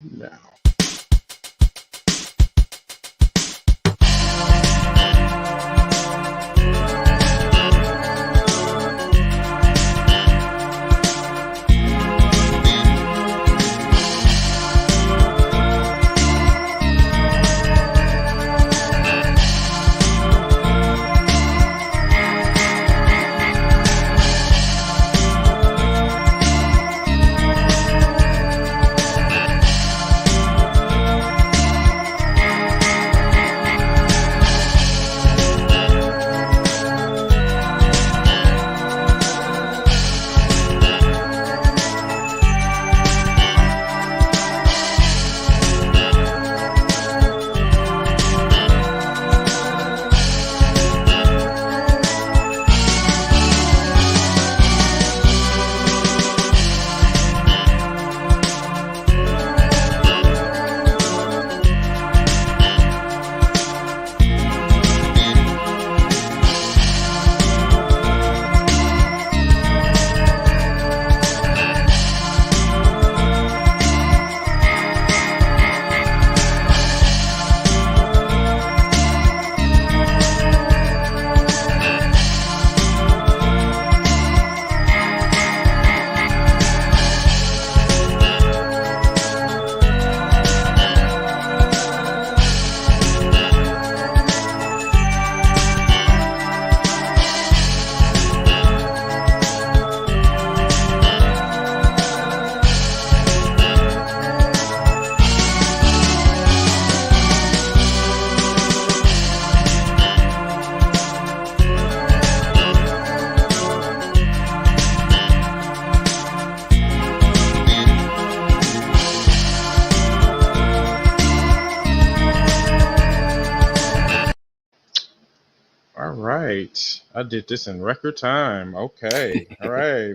Now. All right. I did this in record time. Okay. All right.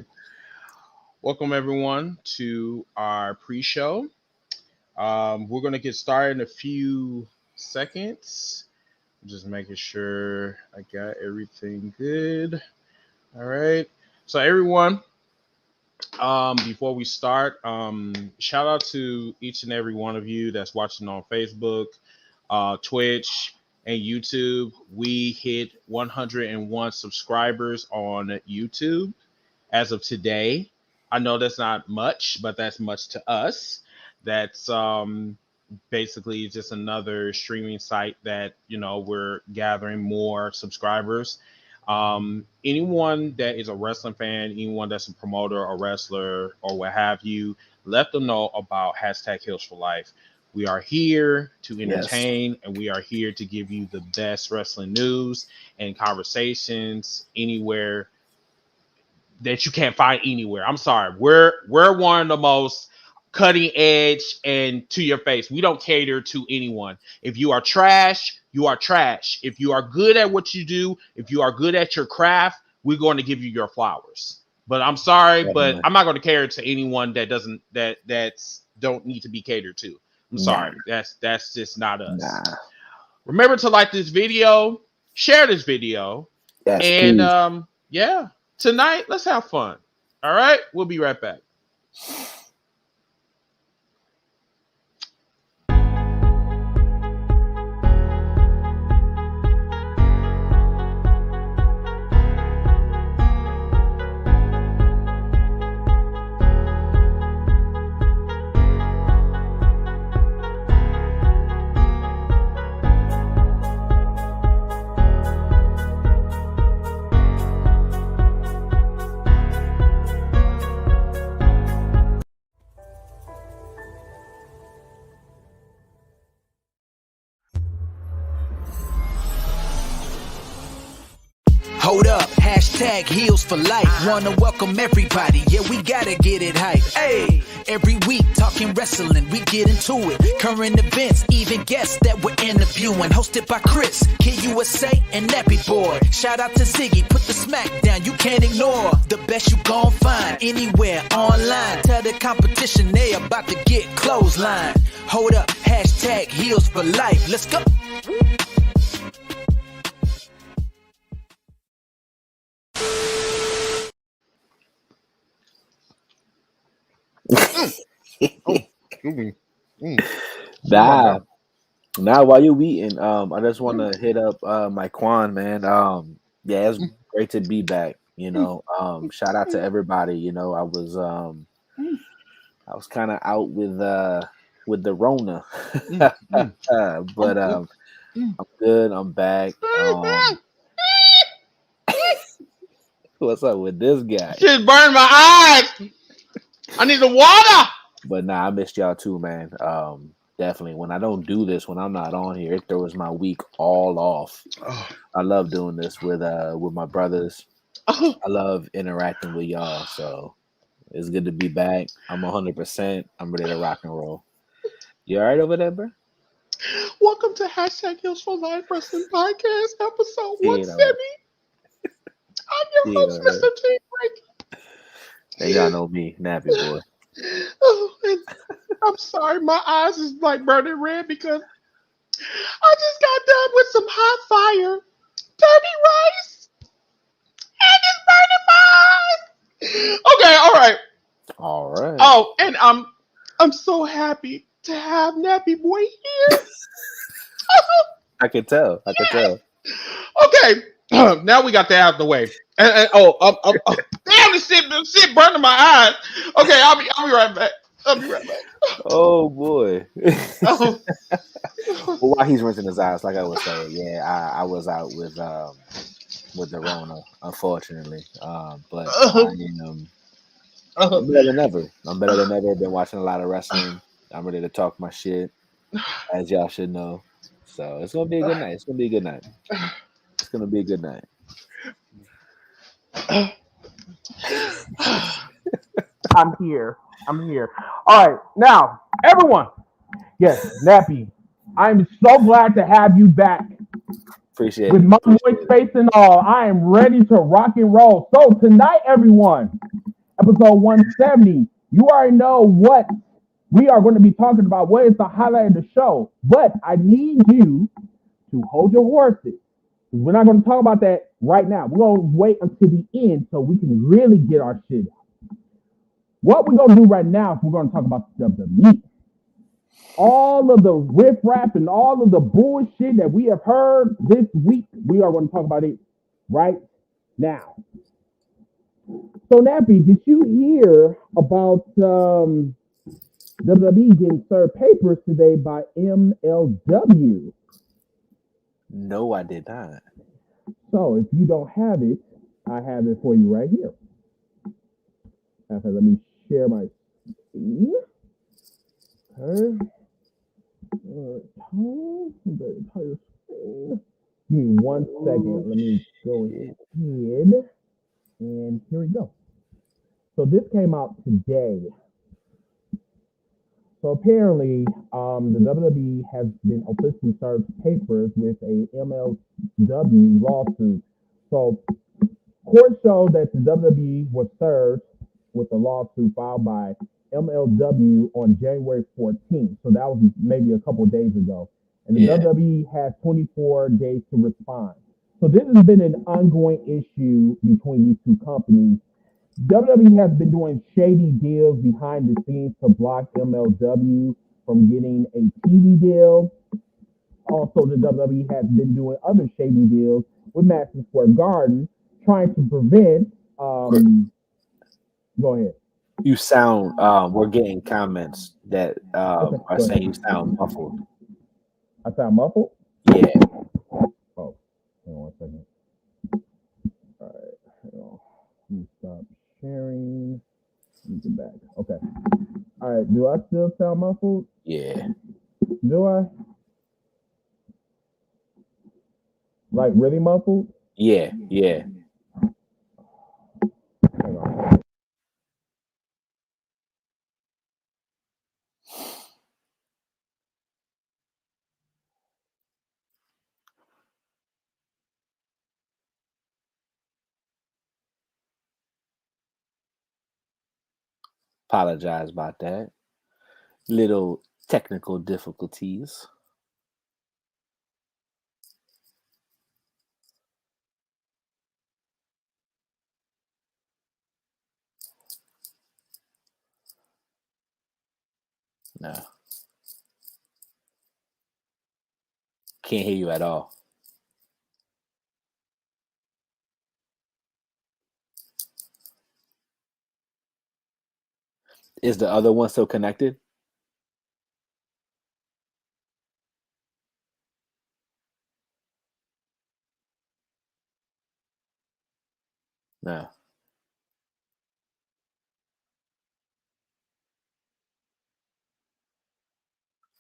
Welcome, everyone, to our pre show. We're going to get started in a few seconds. Just making sure I got everything good. All right. So, everyone, before we start, shout out to each and every one of you that's watching on Facebook, Twitch, and YouTube. We hit 101 subscribers on YouTube as of today. I know that's not much, but that's much to us. That's basically just another streaming site that we're gathering more subscribers. Anyone that is a wrestling fan, anyone that's a promoter or wrestler or what have you, let them know about hashtag Heels for Life. We are here to Yes. entertain and we are here to give you the best wrestling news and conversations anywhere that you can't find anywhere. I'm sorry. We're one of the most cutting edge and to your face. We don't cater to anyone. If you are trash, you are trash. If you are good at what you do, if you are good at your craft, we're going to give you your flowers. But I'm sorry, but I'm not going to cater to anyone that doesn't that's don't need to be catered to. I'm sorry. That's just not us. Nah. Remember to like this video, share this video, Yes, and please. yeah, tonight let's have fun. All right, we'll be right back. Hold up, hashtag heels for life. Wanna welcome everybody, yeah, we gotta get it hype. Hey, every week talking wrestling, we get into it. Current events, even guests that we're interviewing. Hosted by Chris, Kid USA, and Nappy Boy. Shout out to Ziggy, put the smack down, you can't ignore. The best you gon' find anywhere online. Tell the competition they about to get clothesline. Hold up, hashtag heels for life. Let's go. Oh, excuse me. Sure, my bro. Now while you eating, I just want to hit up my Quan, man. Yeah, it's great to be back. Shout out to everybody. I was kind of out with the Rona, but I'm good. I'm back. What's up with this guy? Shit burned my eyes. I need the water. But nah, I missed y'all too, man. Definitely. When I don't do this, when I'm not on here, it throws my week all off. Oh, I love doing this with my brothers. oh. I love interacting with y'all. So it's good to be back. I'm 100%. I'm ready to rock and roll. You all right over there, bro? Welcome to hashtag Heels for Life Wrestling Podcast, episode You know, 170. I'm your you host, know. Mr. T. Frank. And y'all know me, Nappy Boy. Oh, and I'm sorry, my eyes is like burning red because I just got done with some hot fire, dirty rice, and it's burning my eyes. Okay, all right. All right. Oh, and I'm so happy to have Nappy Boy here. I can tell. I can tell. Okay, now we got that out of the way. Damn, this shit burning my eyes. Okay, I'll be right back. I'll be right back. Oh boy. Oh, Well, while he's rinsing his eyes, like I was saying, yeah, I was out with the Rona, unfortunately. But uh, I'm better than ever. I'm better than ever. Been watching a lot of wrestling. I'm ready to talk my shit, as y'all should know. So it's gonna be a good night. It's gonna be a good night. It's gonna be a good night. I'm here. I'm here. All right. Now, everyone. Yes, Nappy. I'm so glad to have you back. Appreciate With it. my voice, face, and all, I am ready to rock and roll. So, tonight, everyone, episode 170, you already know what we are going to be talking about. What is the highlight of the show? But I need you to hold your horses. We're not going to talk about that right now. We're going to wait until the end so we can really get our shit out. What we're going to do right now is we're going to talk about the meat. All of the riffraff and all of the bullshit that we have heard this week, we are going to talk about it right now. So, Nappy, did you hear about WWE getting served papers today by MLW? No, I did not. So, if you don't have it, I have it for you right here. Okay, let me share my screen. Okay. Give me 1 second. Let me go ahead. And here we go. So this came out today. So apparently, the WWE has been officially served papers with a MLW lawsuit. So court showed that the WWE was served with a lawsuit filed by MLW on January 14th. So that was maybe a couple of days ago. And the WWE has 24 days to respond. So this has been an ongoing issue between these two companies. WWE has been doing shady deals behind the scenes to block MLW from getting a TV deal. Also, the WWE has been doing other shady deals with Madison Square Garden, trying to prevent. Go ahead. You sound. We're getting comments that are saying you sound muffled. I sound muffled? Yeah. Oh, hang on 1 second. All right, hang on. Let me stop sharing. Let me get back. Okay. All right. Do I still sound muffled? Yeah. Do I? Like really muffled? Yeah. Yeah. Hang on. Apologize about that. Little technical difficulties. No. can't hear you at all. Is the other one still connected? No.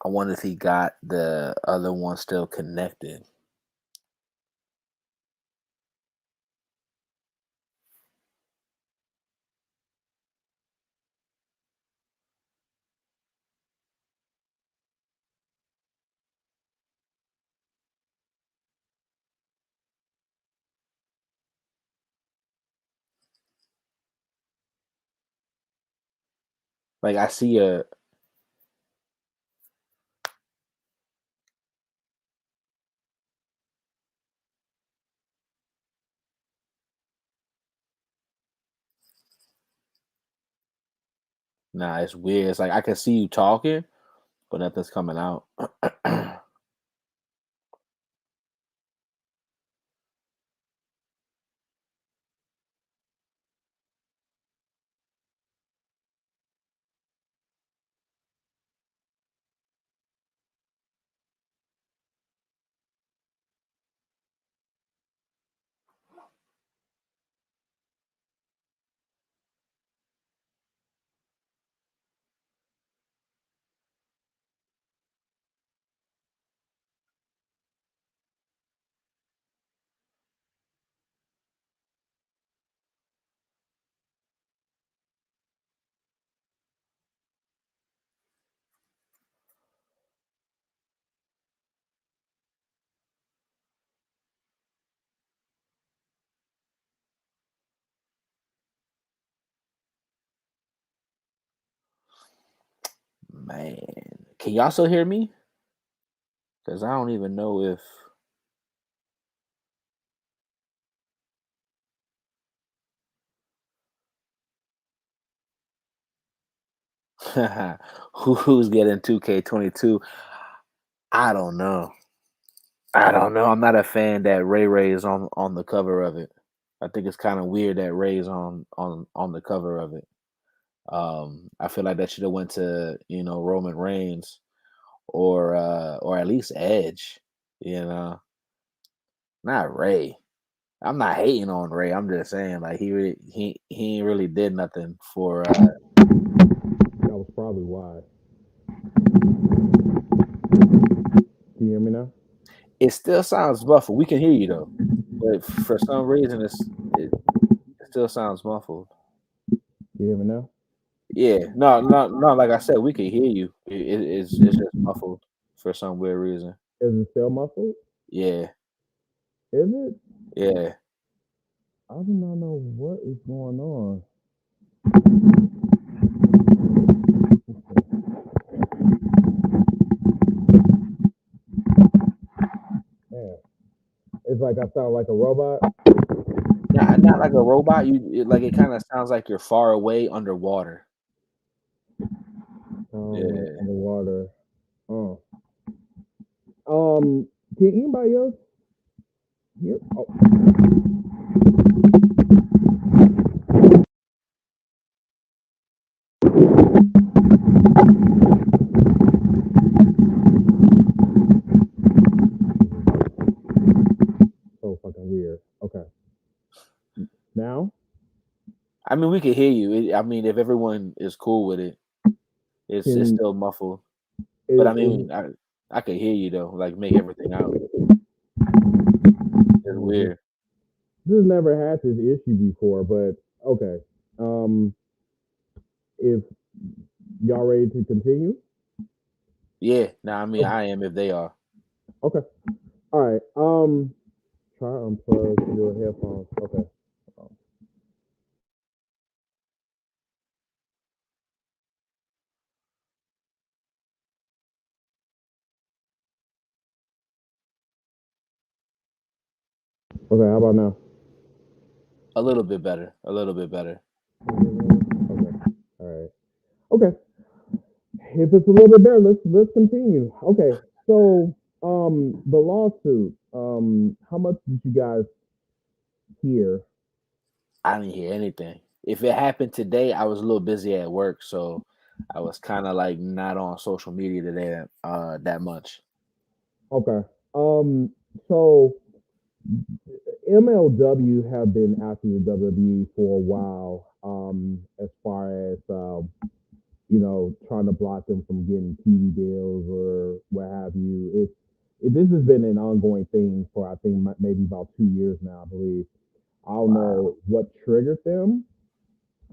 I wonder if he got the other one still connected. Like I see a nah, it's weird. It's like I can see you talking, but nothing's coming out. Man, can y'all still hear me? Because I don't even know if who's getting 2K22. I don't know. I don't know. I'm not a fan that Ray is on the cover of it. I think it's kind of weird that Ray's on the cover of it. I feel like that should have went to Roman Reigns or at least Edge. Not Ray. I'm not hating on Ray. I'm just saying like he ain't really did nothing for. That was probably why. Can you hear me now? It still sounds muffled. We can hear you though, but for some reason it still sounds muffled. Can you hear me now? Yeah, no. Like I said, we can hear you. It's just muffled for some weird reason. Is it still muffled? Yeah, Is it? yeah. I do not know what is going on. Yeah. It's like I sound like a robot. Not like a robot. It kind of sounds like you're far away underwater. Yeah. Underwater. Oh. Can anybody else hear? Oh. So fucking weird. Okay. Now? I mean, we can hear you. I mean, if everyone is cool with it, it's still muffled. But I mean, I could hear you though. Like make everything out. It's weird. This never had this issue before, but okay. If y'all ready to continue? Yeah. No, I mean I am if they are. Okay. All right. Try to unplug your headphones. Okay. Okay. How about now? A little bit better. A little bit better. Okay. All right. Okay. If it's a little bit better, let's continue. Okay. So The lawsuit. How much did you guys hear? I didn't hear anything. If it happened today, I was a little busy at work, so I was kind of like not on social media today that much. Okay. So MLW have been after the WWE for a while. As far as trying to block them from getting TV deals or what have you. This has been an ongoing thing for I think maybe about 2 years now. I believe. I don't Wow. know what triggered them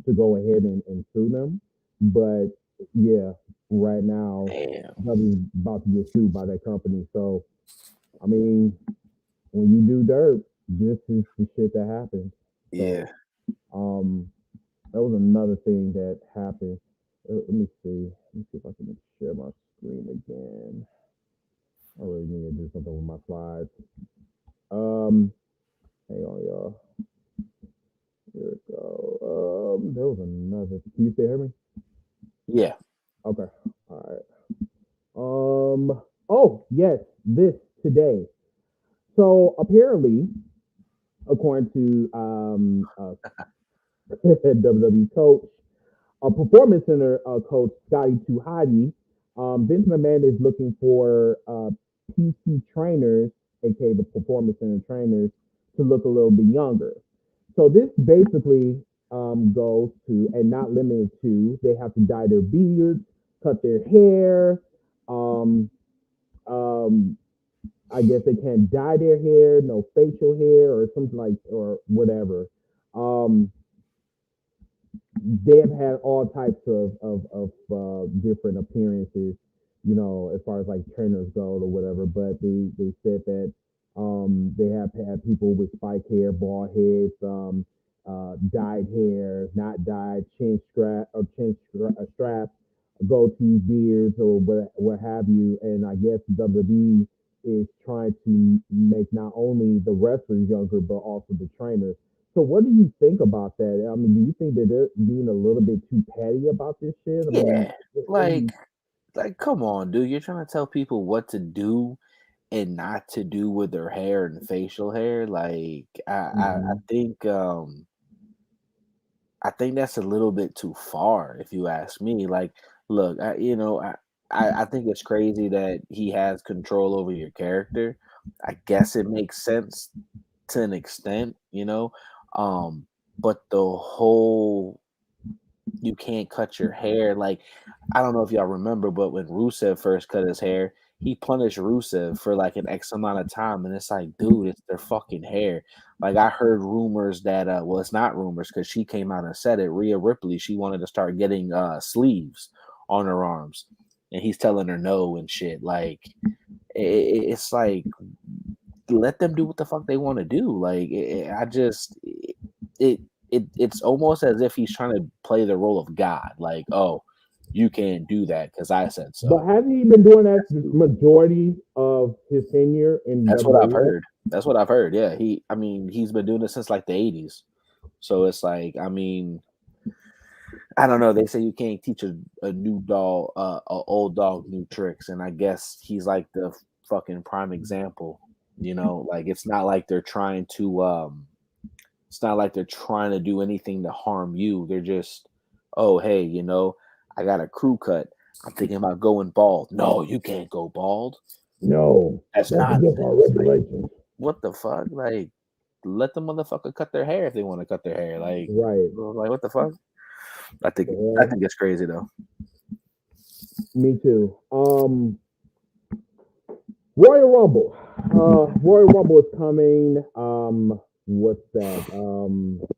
to go ahead and sue them, but yeah, right now Damn. W about to get sued by that company. So I mean, when you do dirt, this is the shit that happens. Yeah. So um, that was another thing that happened. Let me see. Let me see if I can share my screen again. I really need to do something with my slides. Um, hang on, y'all. Here we go. There was another. Can you still hear me? Yeah. Okay. All right. Oh yes, this today. So apparently, according to WWE coach, a performance center coach Scotty Tuhati, Vince McMahon is looking for PT trainers, aka the performance center trainers, to look a little bit younger. So this basically goes to, and not limited to, they have to dye their beards, cut their hair. Um, um, I guess they can't dye their hair, no facial hair or something like or whatever. Um, they've had all types of different appearances, as far as like trainers go or whatever. But they said that they have had people with spike hair, bald heads, dyed hair, not dyed, strap, goatee, beards, or what have you. And I guess WWE is trying to make not only the wrestlers younger, but also the trainers. So what do you think about that? I mean, do you think that they're being a little bit too petty about this shit? I mean, Yeah. what do Like you? like come on, dude. You're trying to tell people what to do and not to do with their hair and facial hair. Like Mhm. I think that's a little bit too far, if you ask me. Like, look, I think it's crazy that he has control over your character. I guess it makes sense to an extent, um, but the whole you can't cut your hair. Like, I don't know if y'all remember, but when Rusev first cut his hair, he punished Rusev for like an X amount of time. And it's like, dude, it's their fucking hair. Like, I heard rumors that, well, it's not rumors because she came out and said it. Rhea Ripley, she wanted to start getting sleeves on her arms. And he's telling her no and shit. Like, it's like, let them do what the fuck they want to do. Like, it it's almost as if he's trying to play the role of God. Like, oh, you can't do that because I said But so. hasn't he been doing that the majority of his tenure in That's what I've WWE? heard. That's what I've heard. Yeah, I mean, he's been doing it since like the '80s. So it's like, I mean, I don't know. They say you can't teach a new dog, a old dog, new tricks, and I guess he's like the fucking prime example. Like it's not like they're trying to, it's not like they're trying to do anything to harm you. They're just, oh hey, I got a crew cut. I'm thinking about going bald. No, you can't go bald. No, That's that's against our nonsense. Like, regulations. what the fuck? Like, let the motherfucker cut their hair if they want to cut their hair. Right. What the fuck? I think The I hell? think it's crazy though. Me too. Royal Rumble. Royal Rumble is coming. What's that?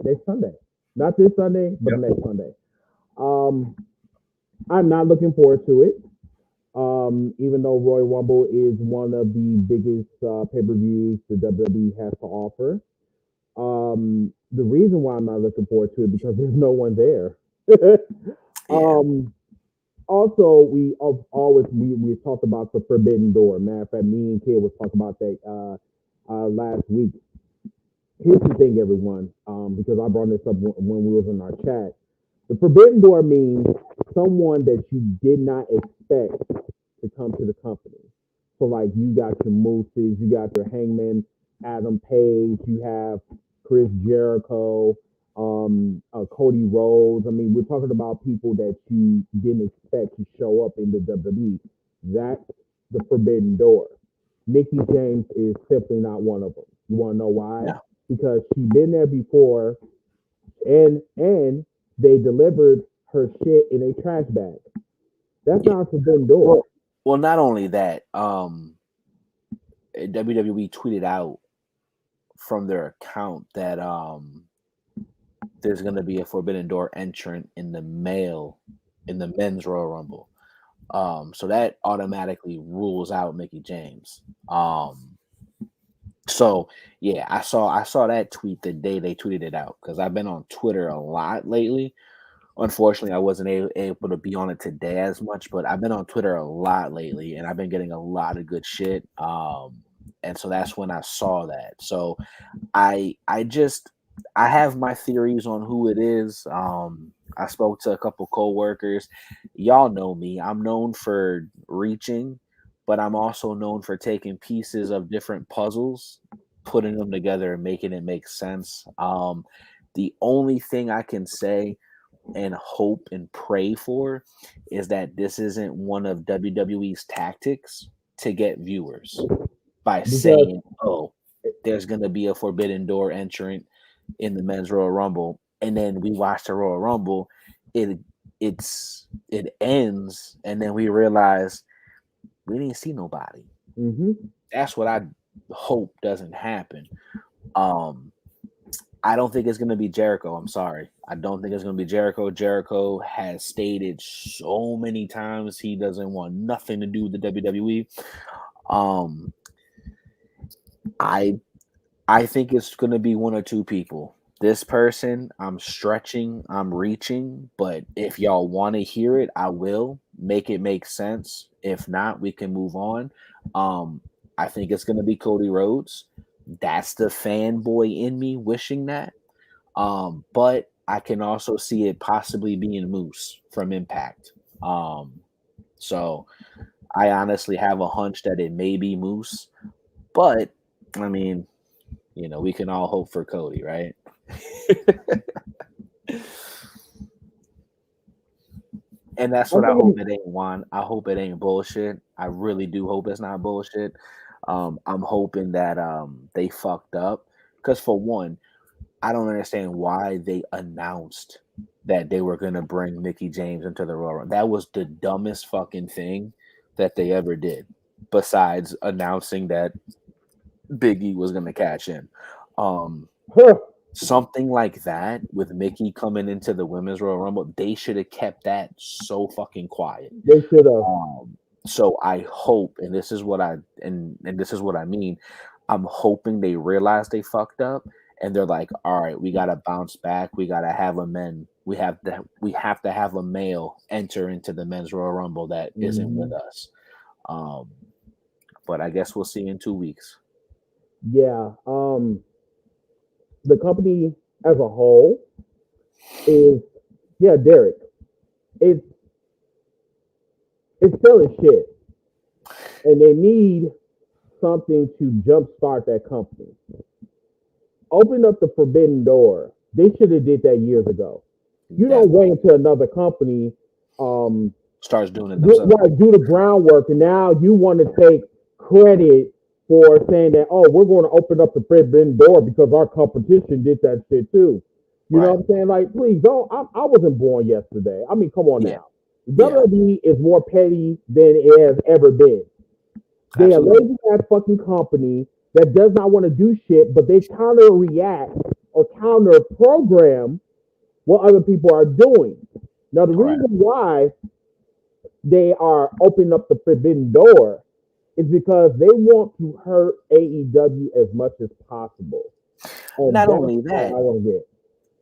Next Sunday. Not this Sunday, but Yep. next Sunday. Um, I'm not looking forward to it. Even though Royal Rumble is one of the biggest pay-per-views the WWE has to offer. The reason why I'm not looking forward to it because there's no one there. Yeah, um, Also, we talked about the Forbidden Door. Matter of fact, me and Kid was talking about that last week. Here's the thing, everyone, because I brought this up when we was in our chat. The Forbidden Door means someone that you did not expect to come to the company. So like you got your Mooses, you got your Hangman, Adam Page, you have Chris Jericho, Cody Rhodes. I mean, we're talking about people that you didn't expect to show up in the WWE. That's the forbidden door. Mickey James is simply not one of them. You want to know why? No. Because she's been there before, and they delivered her shit in a trash bag. That's not a forbidden door. Well, not only that, WWE tweeted out from their account that there's going to be a Forbidden Door entrant in the men's Royal Rumble. So that automatically rules out Mickey James. So yeah, I saw that tweet the day they tweeted it out, because I've been on Twitter a lot lately. Unfortunately, I wasn't able to be on it today as much, but I've been on Twitter a lot lately, and I've been getting a lot of good shit. And so that's when I saw that. So I have my theories on who it is. I spoke to a couple coworkers. Y'all know me. I'm known for reaching, but I'm also known for taking pieces of different puzzles, putting them together and making it make sense. The only thing I can say and hope and pray for is that this isn't one of WWE's tactics to get viewers by saying, oh, there's going to be a Forbidden Door entrant in the men's Royal Rumble, and then we watch the Royal Rumble, it ends, and then we realize we didn't see nobody. Mm-hmm. That's what I hope doesn't happen. I don't think it's going to be Jericho. I'm sorry. I don't think it's going to be Jericho. Jericho has stated so many times he doesn't want nothing to do with the WWE. I think it's going to be one or two people. This person, I'm stretching, I'm reaching, but if y'all want to hear it, I will make it make sense. If not, we can move on. I think it's going to be Cody Rhodes. That's the fanboy in me wishing that. But I can also see it possibly being Moose from Impact. So I honestly have a hunch that it may be Moose. But, I mean, you know, we can all hope for Cody, right? And that's what I hope it ain't, Juan. I hope it ain't bullshit. I really do hope it's not bullshit. I'm hoping that they fucked up. Because for one, I don't understand why they announced that they were going to bring Mickey James into the Royal Rumble. That was the dumbest fucking thing that they ever did, besides announcing that Big E was going to cash in. Something like that with Mickey coming into the Women's Royal Rumble, they should have kept that so fucking quiet. They should have. So I hope, and this is what I mean, I'm hoping they realize they fucked up and they're like, all right, we gotta bounce back. We gotta have we have to have a male enter into the men's Royal Rumble that isn't with us. But I guess we'll see in 2 weeks. Yeah. The company as a whole is, Derek. It's still a shit, and they need something to jumpstart that company. Open up the Forbidden Door. They should have did that years ago. You don't wait until another company starts doing it themselves. Do the groundwork, and now you want to take credit for saying that, oh, we're going to open up the Forbidden Door because our competition did that shit too. You know what I'm saying? Like, please don't. I wasn't born yesterday. I mean, come on now. WWE is more petty than it has ever been. They are a lazy ass fucking company that does not want to do shit, but they counter react or counter program what other people are doing. Now, the reason why they are opening up the Forbidden Door is because they want to hurt AEW as much as possible. And not only that,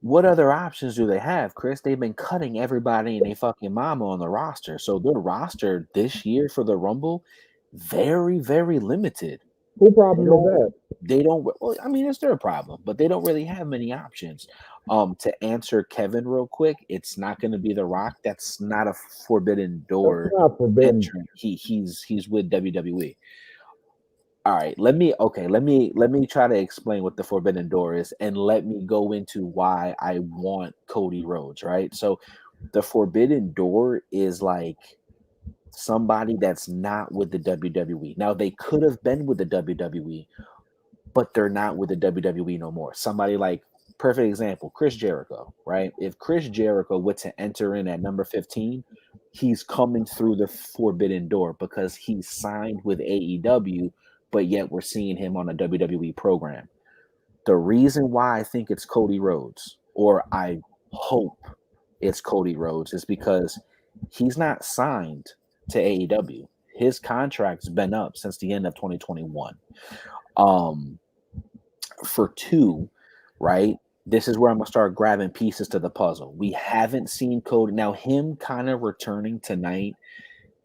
what other options do they have, Chris? They've been cutting everybody and they fucking mama on the roster. So their roster this year for the Rumble, very, very limited. Who problem is that? They don't. Well, I mean, it's their problem, but they don't really have many options. To answer Kevin real quick, it's not going to be The Rock. That's not a Forbidden That's Door not forbidden. entrant. He's with WWE. All right, let me try to explain what the Forbidden Door is, and let me go into why I want Cody Rhodes. Right, so the Forbidden Door is like somebody that's not with the WWE. Now they could have been with the WWE, but they're not with the WWE no more. Somebody like, perfect example, Chris Jericho, right? If Chris Jericho were to enter in at number 15, he's coming through the Forbidden Door because he's signed with AEW, but yet we're seeing him on a WWE program. The reason why I think it's Cody Rhodes, or I hope it's Cody Rhodes, is because he's not signed to AEW. His contract's been up since the end of 2021. For two, right? This is where I'm gonna start grabbing pieces to the puzzle. We haven't seen Cody. Now, him kind of returning tonight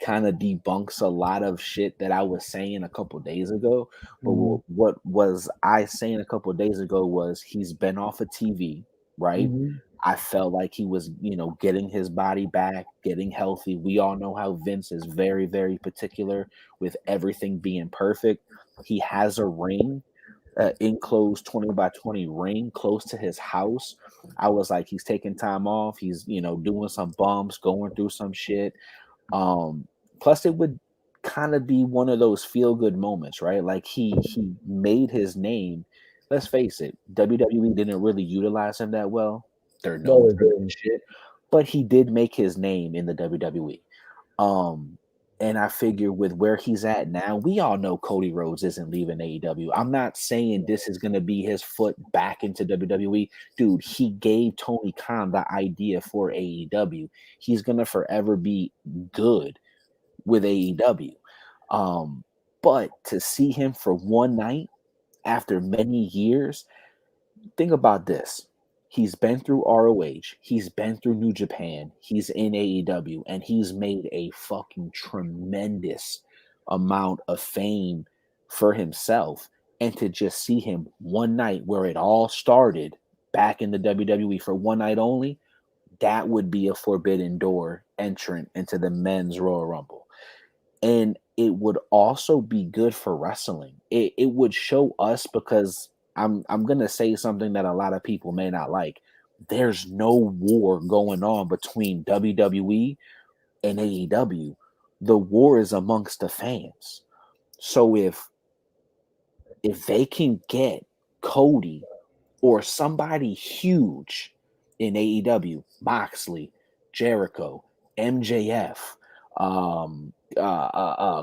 kind of debunks a lot of shit that I was saying a couple days ago. But what was I saying a couple days ago was he's been off of TV, right? I felt like he was, getting his body back, getting healthy. We all know how Vince is very, very particular with everything being perfect. He has a ring, enclosed 20 by 20 ring close to his house. I was like, he's taking time off. He's, doing some bumps, going through some shit. Plus it would kind of be one of those feel good moments, right? Like he made his name. Let's face it, WWE didn't really utilize him that well. They're known for that shit, but he did make his name in the WWE. And I figure with where he's at now, we all know Cody Rhodes isn't leaving AEW. I'm not saying this is going to be his foot back into WWE. Dude, he gave Tony Khan the idea for AEW. He's going to forever be good with AEW. But to see him for one night after many years, think about this. He's been through ROH. He's been through New Japan. He's in AEW, and he's made a fucking tremendous amount of fame for himself. And to just see him one night where it all started back in the WWE for one night only, that would be a Forbidden Door entrant into the men's Royal Rumble. And it would also be good for wrestling. It would show us, because I'm gonna say something that a lot of people may not like. There's no war going on between WWE and AEW. The war is amongst the fans. So if they can get Cody or somebody huge in AEW, Moxley, Jericho, MJF,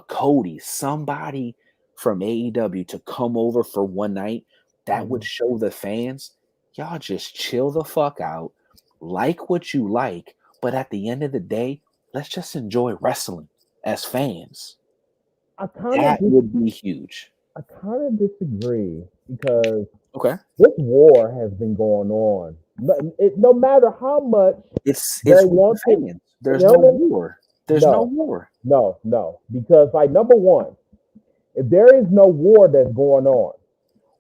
Cody, somebody from AEW to come over for one night, that would show the fans, y'all just chill the fuck out, like what you like, but at the end of the day, let's just enjoy wrestling as fans. That would be huge. I kind of disagree because okay, this war has been going on. No matter how much it's want fans. There's no war. There's no war. No, because like number one, if there is no war that's going on,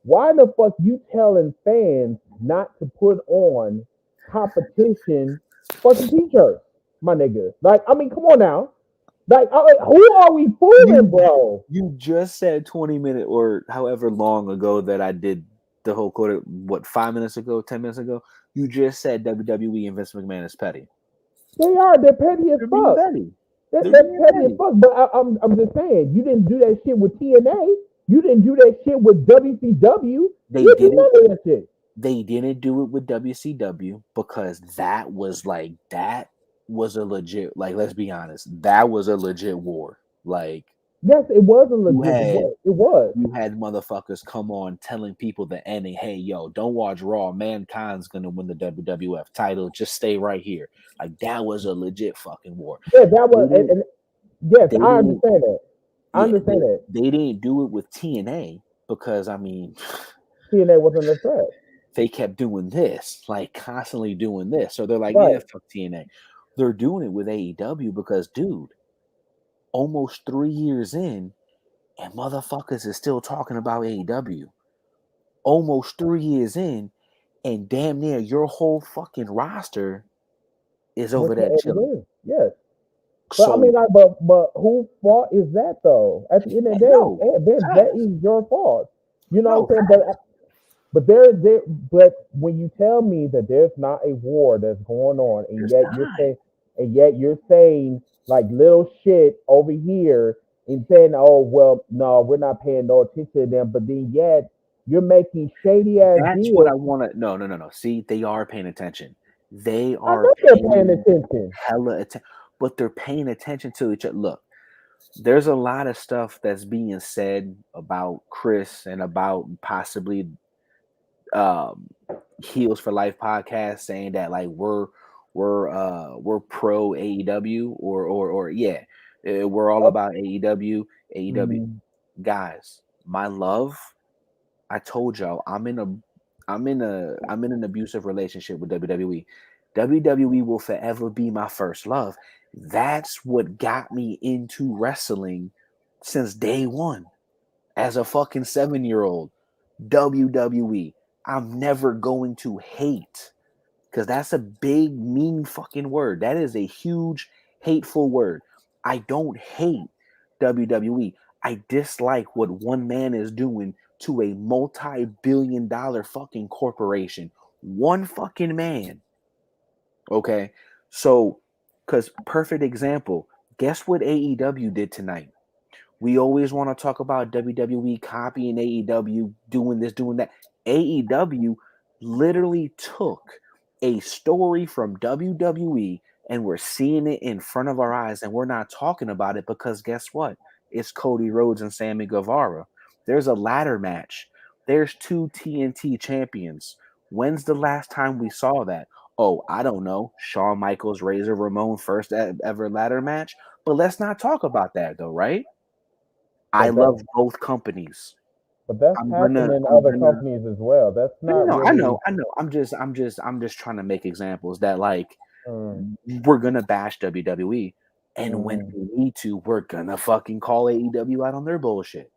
why the fuck you telling fans not to put on competition fucking t-shirts, my nigga? Like, I mean, come on now. Like, who are we fooling, bro? You just said 20 minutes or however long ago that I did the whole quarter. What, 5 minutes ago, 10 minutes ago? You just said WWE and Vince McMahon is petty. They are. They're petty as fuck. They're petty as fuck. But I'm just saying, you didn't do that shit with TNA. You didn't do that shit with WCW. They didn't do that shit. They didn't do it with WCW because that was a legit, like, let's be honest, that was a legit war. Like, yes, it was a legit war. It was. You had motherfuckers come on telling people the ending, hey, yo, don't watch Raw. Mankind's gonna win the WWF title. Just stay right here. Like, that was a legit fucking war. Yeah, that was. And yes, I understand that. I understand that. They didn't do it with TNA because, I mean, TNA wasn't a threat. They kept doing this, like constantly doing this. So they're like, yeah, fuck TNA. They're doing it with AEW because, dude, almost 3 years in, and motherfuckers is still talking about AEW almost 3 years in, and damn near your whole fucking roster is over What's there the chilling. Yes. But I So mean, like, but whose fault is that though? At the end of the no, day, that facts. is your fault. You know No, what I'm saying? facts. But when you tell me that there's not a war that's going on, It's not. and yet you're saying like little shit over here and saying, oh well, no, we're not paying no attention to them, but then yet you're making shady ass That's what deals. I want to. No. See, they are paying attention. They I are know they're paying paying attention. hella attention, but they're paying attention to each other. Look, there's a lot of stuff that's being said about Chris and about possibly um Heels for Life podcast saying that like we're pro AEW or yeah, we're all about AEW. AEW Mhm. guys, my love, I told y'all I'm in an abusive relationship with WWE. WWE will forever be my first love. That's what got me into wrestling since day one as a fucking 7-year-old. WWE. I'm never going to hate because that's a big, mean fucking word. That is a huge, hateful word. I don't hate WWE. I dislike what one man is doing to a multi-billion-dollar fucking corporation. One fucking man. Okay. So, because perfect example, guess what AEW did tonight? We always want to talk about WWE copying AEW, doing this, doing that. AEW literally took a story from WWE and we're seeing it in front of our eyes and we're not talking about it because guess what? It's Cody Rhodes and Sammy Guevara. There's a ladder match. There's 2 TNT champions. When's the last time we saw that? Oh, I don't know. Shawn Michaels, Razor Ramon, first ever ladder match. But let's not talk about that though, right? I But that love both companies. but that's I'm happening gonna in I'm other gonna companies as well. That's not no, I know, really. I know. I'm just trying to make examples that like Mm, we're gonna bash WWE and when mm. we need to, we're gonna fucking call AEW out on their bullshit.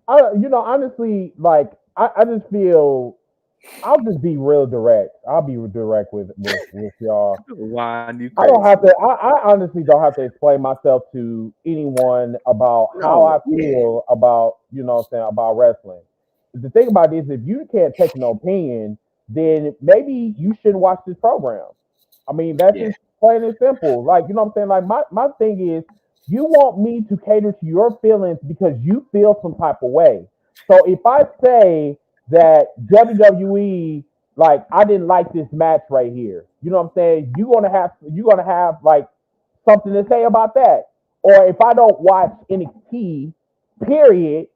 Honestly, like I just feel I'll just be real direct. I'll be direct with y'all. Ron, you I don't crazy. have to. I honestly don't have to explain myself to anyone about how No, I yeah, feel about what I'm saying about wrestling. The thing about this, if you can't take no opinion, then maybe you shouldn't watch this program. I mean, that's yeah, just plain and simple. Like, you know what I'm saying? Like, my thing is, you want me to cater to your feelings because you feel some type of way. So if I say that WWE, like, I didn't like this match right here, you know what I'm saying? You're gonna have like something to say about that. Or if I don't watch NXT, period,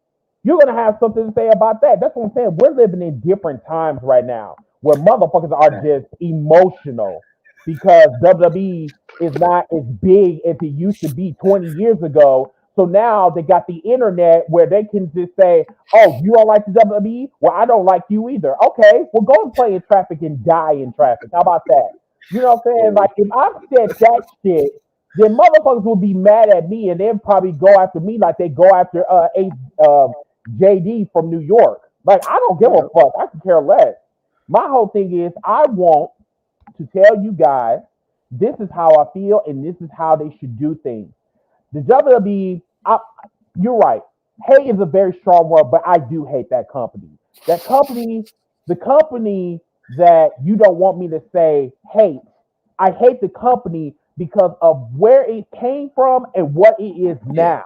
you're gonna have something to say about that. That's what I'm saying. We're living in different times right now where motherfuckers are yeah, just emotional because WWE is not as big as it used to be 20 years ago. So now they got the internet where they can just say, "Oh, you don't like the WWE? Well, I don't like you either." Okay, well, go and play in traffic and die in traffic. How about that? You know what I'm saying? yeah. Like, if I said that shit, then motherfuckers will be mad at me and then probably go after me like they go after JD from New York. Like, I don't give a Yep. fuck. I can care less. My whole thing is I want to tell you guys this is how I feel and this is how they should do things. The WWE, you're right. Hate is a very strong word, but I do hate that company. That company, the company that you don't want me to say hate. I hate the company because of where it came from and what it is Yeah. now.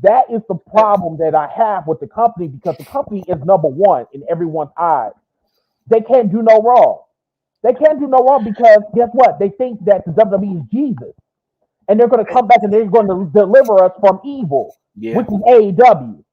That is the problem that I have with the company because the company is number one in everyone's eyes. They can't do no wrong. They can't do no wrong because guess what? They think that the WWE is Jesus and they're going to come back and they're going to deliver us from evil, Yeah. which is AEW.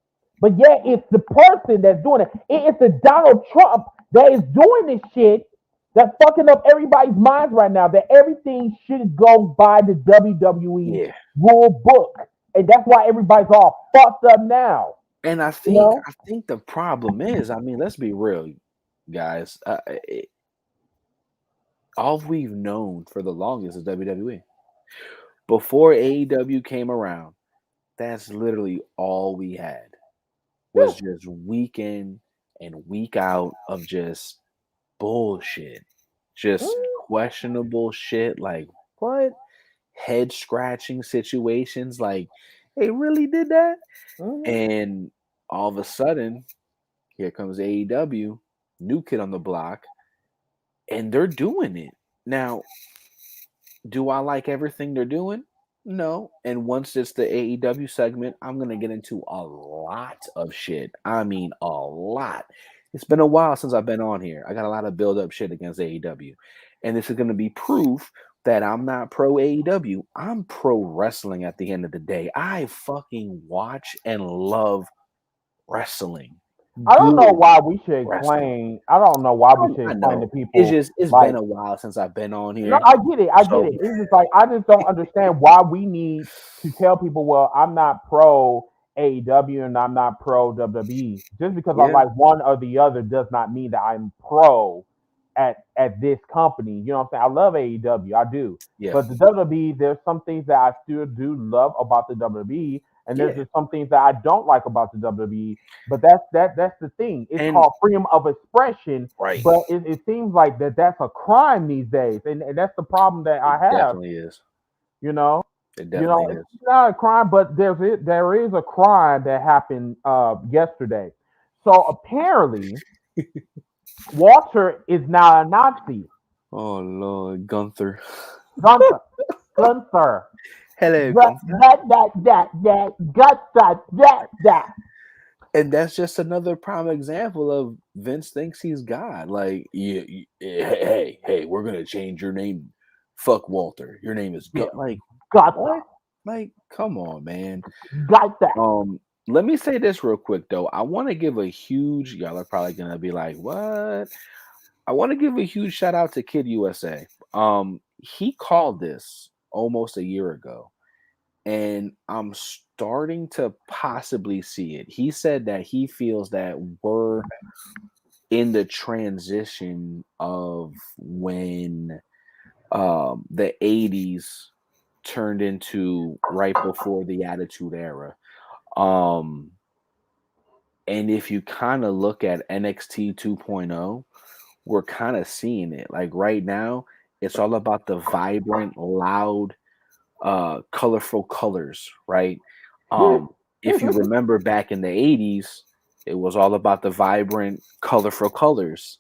But yet it's the person that's doing it. It's the Donald Trump that is doing this shit that's fucking up everybody's minds right now. That everything should go by the WWE Yeah. rule book, and that's why everybody's all fucked up now. And I You think know? I think the problem is, I mean, let's be real, guys. All we've known for the longest is WWE. Before AEW came around, that's literally all we had was just week in and week out of just bullshit, just questionable shit. Like what? Head scratching situations. Like they really did that, and all of a sudden, here comes AEW, new kid on the block, and they're doing it now. Do I like everything they're doing? No. And once it's the AEW segment, I'm going to get into a lot of shit. I mean, a lot. It's been a while since I've been on here. I got a lot of build up shit against AEW. And this is going to be proof that I'm not pro AEW. I'm pro wrestling at the end of the day. I fucking watch and love wrestling. I don't know why we should wrestling. explain. I don't know why we should explain to people. It's like, been a while since I've been on here. No, I get it. I get it. It's just like I just don't understand why we need to tell people, well, I'm not pro AEW and I'm not pro WWE. Just because I like one or the other does not mean that I'm pro at this company. You know what I'm saying? I love AEW, I do. Yeah. But the WWE, there's some things that I still do love about the WWE, and there's just some things that I don't like about the WWE. But that's the thing. It's called freedom of expression. Right. But it seems like that's a crime these days, and that's the problem that I have. It definitely is. You know. It definitely is. It's not a crime, but there is a crime that happened yesterday. So apparently, Walter is now a Nazi. Oh Lord, Gunther. Hello, that. And that's just another prime example of Vince thinks he's God. Like, hey, we're gonna change your name. Fuck Walter. Your name is God. Like, what? Like, come on, man. Got that. Let me say this real quick though. I want to give a huge. Y'all are probably gonna be like, what? I want to give a huge shout out to Kid USA. He called this almost a year ago, and I'm starting to possibly see it. He said that he feels that we're in the transition of when the 80s turned into right before the Attitude Era. And if you kind of look at NXT 2.0, we're kind of seeing it. Like right now, it's all about the vibrant, loud, colorful colors, right? If you remember back in the 80s, it was all about the vibrant, colorful colors.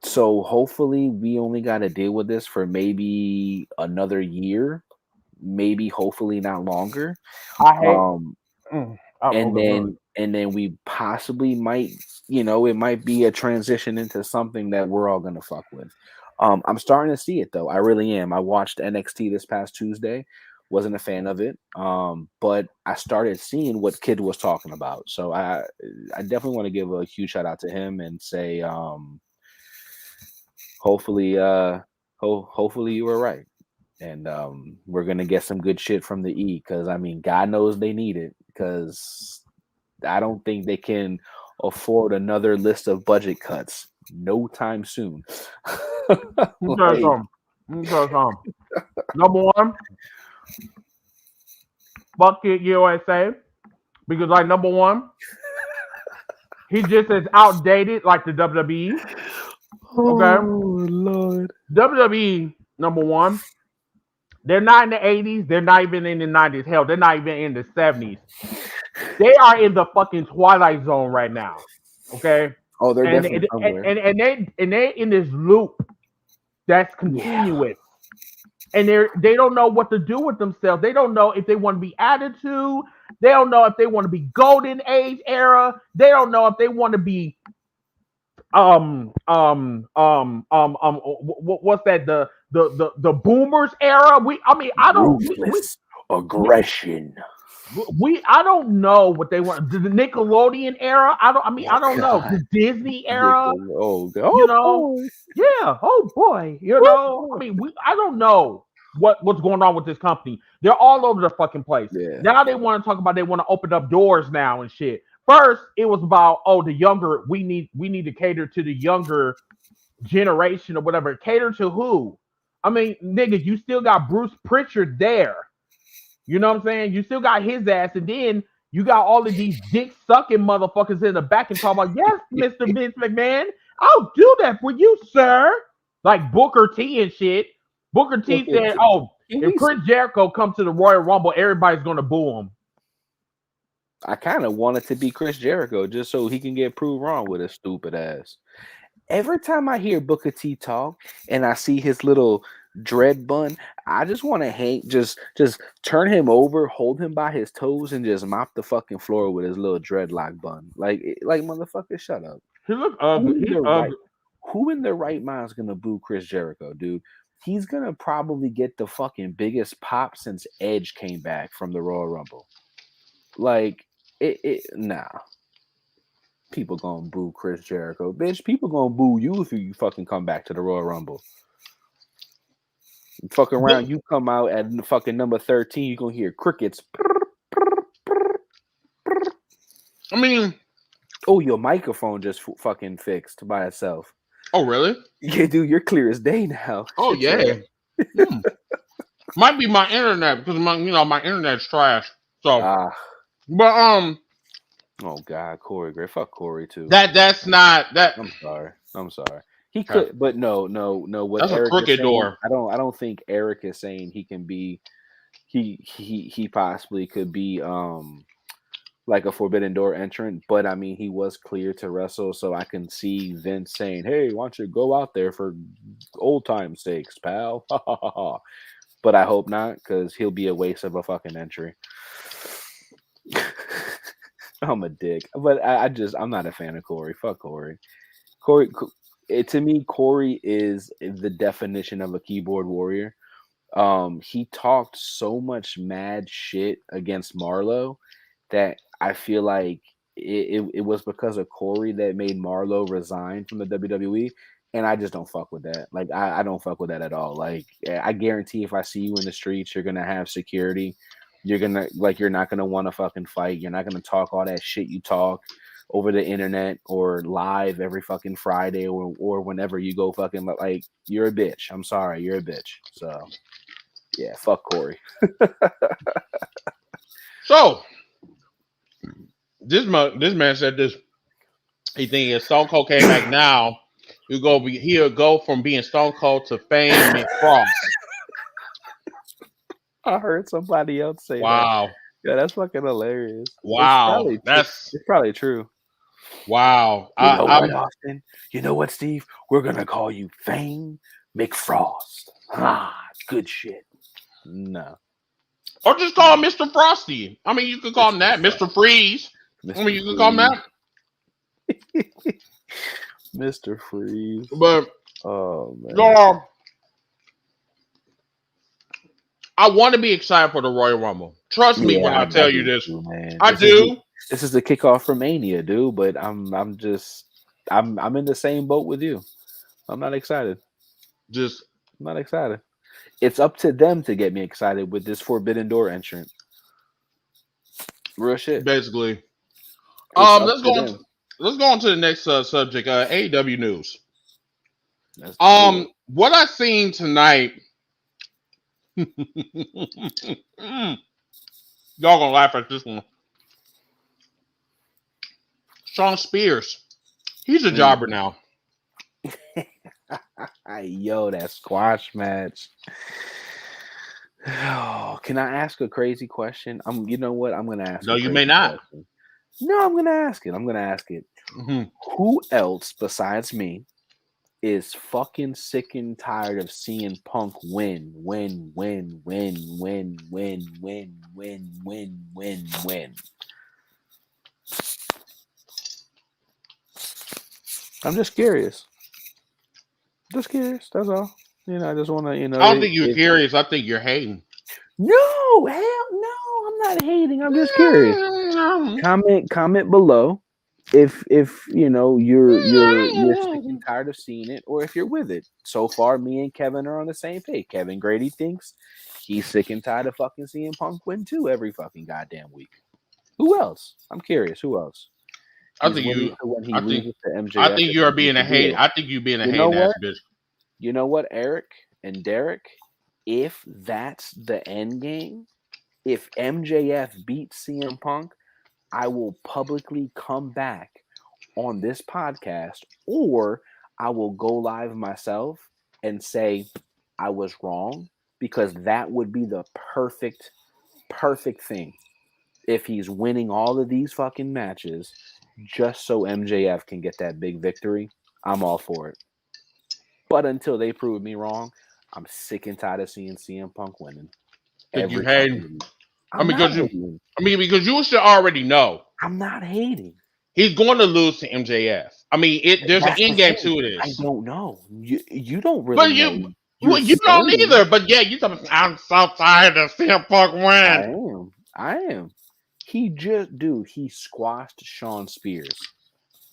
So hopefully we only got to deal with this for maybe another year, maybe hopefully not longer. And then we possibly might, it might be a transition into something that we're all gonna fuck with. I'm starting to see it though. I really am. I watched NXT this past Tuesday. Wasn't a fan of it, but I started seeing what Kid was talking about. So I definitely want to give a huge shout out to him and say, hopefully you were right, and we're gonna get some good shit from the E, because I mean, God knows they need it, because I don't think they can afford another list of budget cuts no time soon. Number one, fuck it, USA, because like number one, he just as outdated like the WWE. Okay, oh Lord, WWE number one. They're not in the 80s. They're not even in the 90s. Hell, they're not even in the 70s. They are in the fucking twilight zone right now. Okay. Oh, they're definitely somewhere. And they're in this loop that's continuous. And they don't know what to do with themselves. They don't know if they want to be attitude. They don't know if they want to be golden age era. They don't know if they want to be what's that, the boomers era. I don't ruthless aggression. I don't know what they want. The Nickelodeon era. I don't know. The Disney era. Yeah. Oh boy. I don't know what's going on with this company. They're all over the fucking place. Yeah. Now they want to talk about they want to open up doors now and shit. First, it was about the younger. We need to cater to the younger generation or whatever. Cater to who? I mean, nigga, you still got Bruce Pritchard there. You know what I'm saying? You still got his ass, and then you got all of these dick sucking motherfuckers in the back and talk about, yes, Mr. Vince McMahon, I'll do that for you, sir. Like Booker T and shit. Booker T said, "Oh, if Chris Jericho comes to the Royal Rumble, everybody's gonna boo him." I kind of want it to be Chris Jericho just so he can get proved wrong with his stupid ass. Every time I hear Booker T talk and I see his little dread bun, I just want to hate, just turn him over, hold him by his toes, and just mop the fucking floor with his little dreadlock bun. Like motherfucker, shut up. He look ugly. He's ugly. Who in their right mind is gonna boo Chris Jericho, dude? He's gonna probably get the fucking biggest pop since Edge came back from the Royal Rumble. Like nah. People gonna boo Chris Jericho, bitch. People gonna boo you if you fucking come back to the Royal Rumble. Fuck around, you come out at the fucking number 13, you gonna hear crickets. I mean, oh, your microphone just fucking fixed by itself. Oh, really? Yeah, dude, you're clear as day now. Oh, yeah. Might be my internet because my internet's trash. So, but oh God, Corey Gray, fuck Corey too. That's not that. I'm sorry. He could, but no. What that's Eric a crooked saying, door. I don't think Eric is saying he can be. He possibly could be like a Forbidden Door entrant, but I mean he was clear to wrestle, so I can see Vince saying, "Hey, why don't you go out there for old time's sakes, pal?" But I hope not, because he'll be a waste of a fucking entry. I'm a dick, but I'm not a fan of Corey. Fuck Corey. To me, Corey is the definition of a keyboard warrior. He talked so much mad shit against Marlowe that I feel like it was because of Corey that made Marlowe resign from the WWE. And I just don't fuck with that. Like, I don't fuck with that at all. Like, I guarantee if I see you in the streets, you're going to have security. You're not going to want to fucking fight. You're not going to talk all that shit you talk over the internet or live every fucking Friday or whenever you go fucking, like, you're a bitch. I'm sorry. You're a bitch. So, yeah, fuck Corey. So, this man said this. He thinks if Stone Cold came back now, he'll go from being Stone Cold to Fame McFrost. I heard somebody else say wow. that. Yeah, that's fucking hilarious. Wow. It's probably true. Wow. Austin? You know what, Steve? We're going to call you Fame McFrost. Good shit. No. Or just call him Mr. Frosty. I mean, you could call him that. Mr. Freeze. You could call him that. Mr. Freeze. But, oh, man. I want to be excited for the Royal Rumble. Trust me when I tell you this. Man. I do. This is the kickoff for Mania, dude. But I'm in the same boat with you. I'm not excited. I'm not excited. It's up to them to get me excited with this Forbidden Door entrant. Real shit. Basically. Let's go on to the next subject. AEW news. What I seen tonight. Y'all gonna laugh at this one. Sean Spears. He's a jobber now. Yo, that squash match. Oh, can I ask a crazy question? You know what? I'm gonna ask. No, you may not. Question. No, I'm gonna ask it. Mm-hmm. Who else besides me is fucking sick and tired of seeing Punk win? I'm just curious. That's all. I just want to, I don't think you're curious. I think you're hating. No, hell no. I'm not hating. I'm just curious. Comment below if you're sick and tired of seeing it, or if you're with it. So far, me and Kevin are on the same page. Kevin Grady thinks he's sick and tired of fucking seeing Punk win too every fucking goddamn week. Who else? I'm curious. Who else? I think you are being a hate. I think you're being a hating ass bitch. You know what, Eric and Derek? If that's the end game, if MJF beats CM Punk, I will publicly come back on this podcast, or I will go live myself and say I was wrong, because that would be the perfect thing. If he's winning all of these fucking matches just so MJF can get that big victory, I'm all for it. But until they prove me wrong, I'm sick and tired of seeing CM Punk winning. Did you Every hate? fucking week. Because you should already know. I'm not hating. He's going to lose to MJF. I mean, there's an end game to this. I don't know. You don't really know. You don't either. But yeah, you talking. I'm so tired of CM Punk win. I am. He squashed Sean Spears.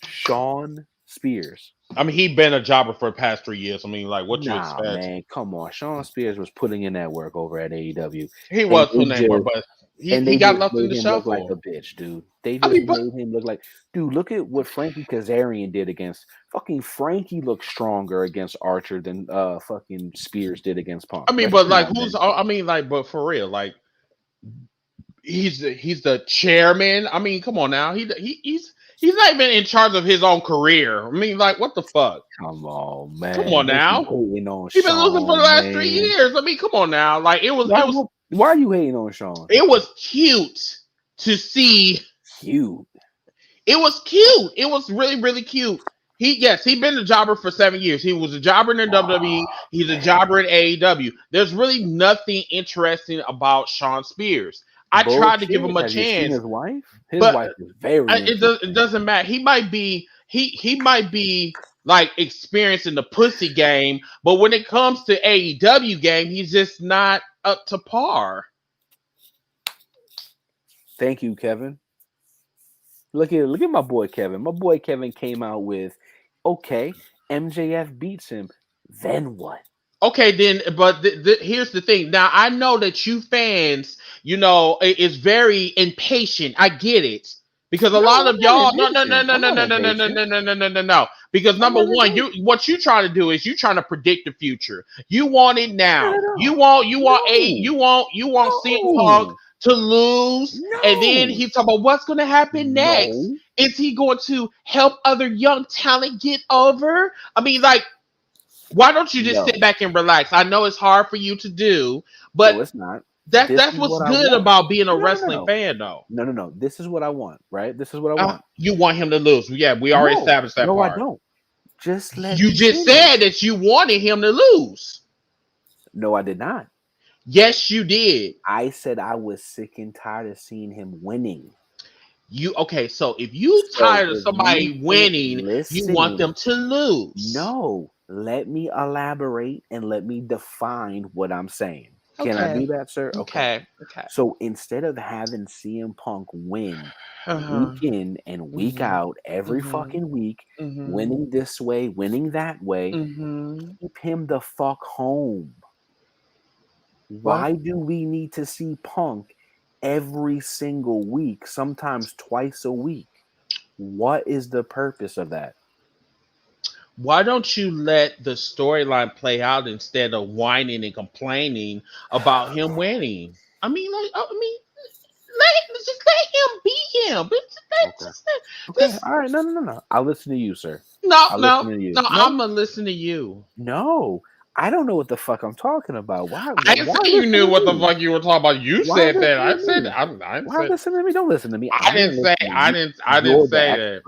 Sean Spears. I mean, he's been a jobber for the past 3 years. I mean, like, what you expect? Man, come on. Sean Spears was putting in that work over at AEW. He was putting in work, but he got nothing to show for. Like a bitch, dude. They just made him look like, dude. Look at what Frankie Kazarian did against fucking Frankie. Looked stronger against Archer than fucking Spears did against Punk. I mean, but like, but for real, like, he's the chairman. I mean, come on now. He's not even in charge of his own career. I mean, like, what the fuck? Come on, man. Come on now. He's been losing for the last 3 years. I mean, come on now. Like, why are you hating on Sean? It was cute to see. Cute. It was cute. It was really, really cute. He's been a jobber for 7 years. He was a jobber in the WWE. He's a jobber in AEW. There's really nothing interesting about Sean Spears. I tried to give him a chance. His wife? His wife is very. It doesn't matter. He might be like experiencing the pussy game, but when it comes to AEW game, he's just not up to par. Thank you, Kevin. Look at my boy Kevin. My boy Kevin came out with, okay, MJF beats him. Then what? Okay, then, but here's the thing. Now, I know that you fans, is very impatient. I get it. Because a lot of y'all, no. Because number one, what you trying to do is you trying to predict the future. You want it now. You want CM Punk to lose, and then he's talking about what's going to happen next. Is he going to help other young talent get over? I mean, like, why don't you just sit back and relax? I know it's hard for you to do, but it's not. That's what's good about being a wrestling fan, though. No. This is what I want, right? This is what I want. You want him to lose? Yeah, we already established that. No, part. I don't. Just let. You just said that you wanted him to lose. No, I did not. Yes, you did. I said I was sick and tired of seeing him winning. So if you tired of somebody winning, you want them to lose. No, let me elaborate and let me define what I'm saying. Can I do that, sir? Okay. So instead of having CM Punk win week in and week out every fucking week, winning this way, winning that way, keep him the fuck home. Why do we need to see Punk every single week, sometimes twice a week? What is the purpose of that? Why don't you let the storyline play out instead of whining and complaining about him winning? I mean, just let him be him. Okay. All right. No. I'll listen to you, sir. No. I'm gonna listen to you. No, I don't know what the fuck I'm talking about. Why? I didn't say you knew what the fuck you were talking about. You said that. I said. Why listen to me? Don't listen to me. I didn't say that.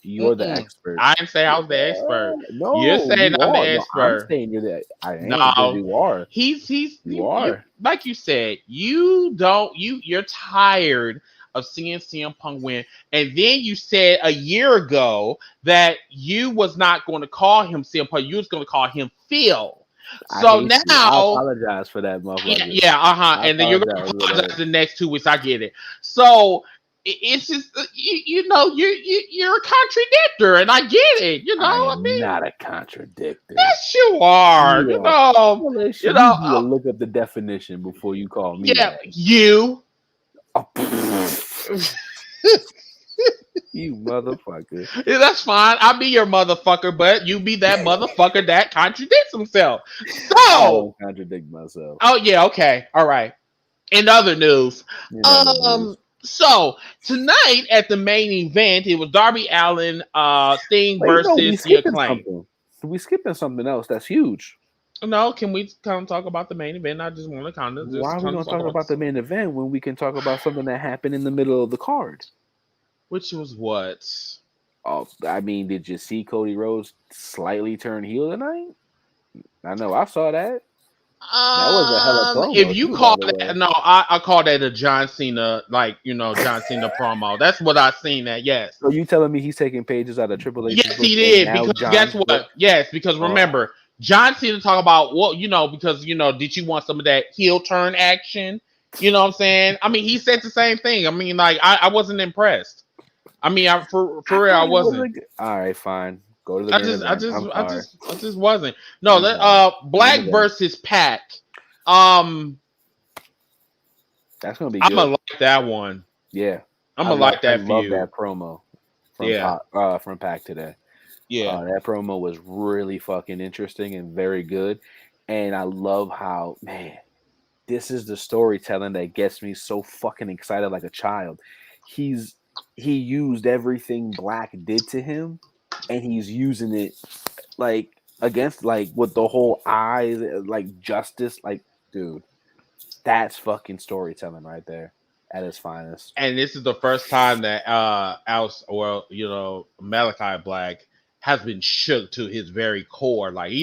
You're the expert. I didn't say I was the expert. No, you're saying I'm the expert. I'm saying you're the. I ain't. No, you are. You are. Like you said, you're tired of seeing CM Punk win, and then you said a year ago that you was not going to call him CM Punk. You was going to call him Phil. So now, I apologize for that, motherfucker. Yeah. And then you're going to apologize the next 2 weeks. I get it. So. It's just you're a contradictor, and I get it. I mean, not a contradictor. Yes, you are. You look up the definition before you call me. Yeah, you. You motherfucker. Yeah, that's fine. I'll be your motherfucker, but you be that motherfucker that contradicts himself. So I don't contradict myself. Oh yeah, okay, all right. In other news, In other news. so tonight at the main event, it was Darby Allin, Sting Wait, no, we versus the skipping Acclaim. something. We skipping something else that's huge. No, can we kind of talk about the main event? I just want to Why are we going to talk talk about about the main event when we can talk about something that happened in the middle of the card? which was what? Oh, I mean, did you see Cody Rhodes slightly turn heel tonight? I know I saw that. That was a hella If promo you too, by call the that, way. no, I call that a John Cena, like John Cena promo. That's what I seen. That yes, So you telling me he's taking pages out of Triple H's yes, book he and did. now Because guess John's book? what? Yes, because Oh, remember, John Cena talk about because did you want some of that heel turn action? You know what I'm saying? I mean, he said the same thing. I mean, like I wasn't impressed. I mean, I for real, I thought it was wasn't. all right. Fine, go to the main event. I'm sorry. I just wasn't. No, I'm sorry. Main Black event. versus Pac. Um, That's gonna be I'm good. gonna like that one. Yeah, I'm gonna like I that love feud. that promo from Yeah, from Pac today. yeah. That promo was really fucking interesting and very good. And I love how, man, this is the storytelling that gets me so fucking excited like a child. He used everything Black did to him, and he's using it like against like with the whole eyes, like justice, like dude, that's fucking storytelling right there at its finest. And this is the first time that Malachi Black has been shook to his very core. Like Yeah.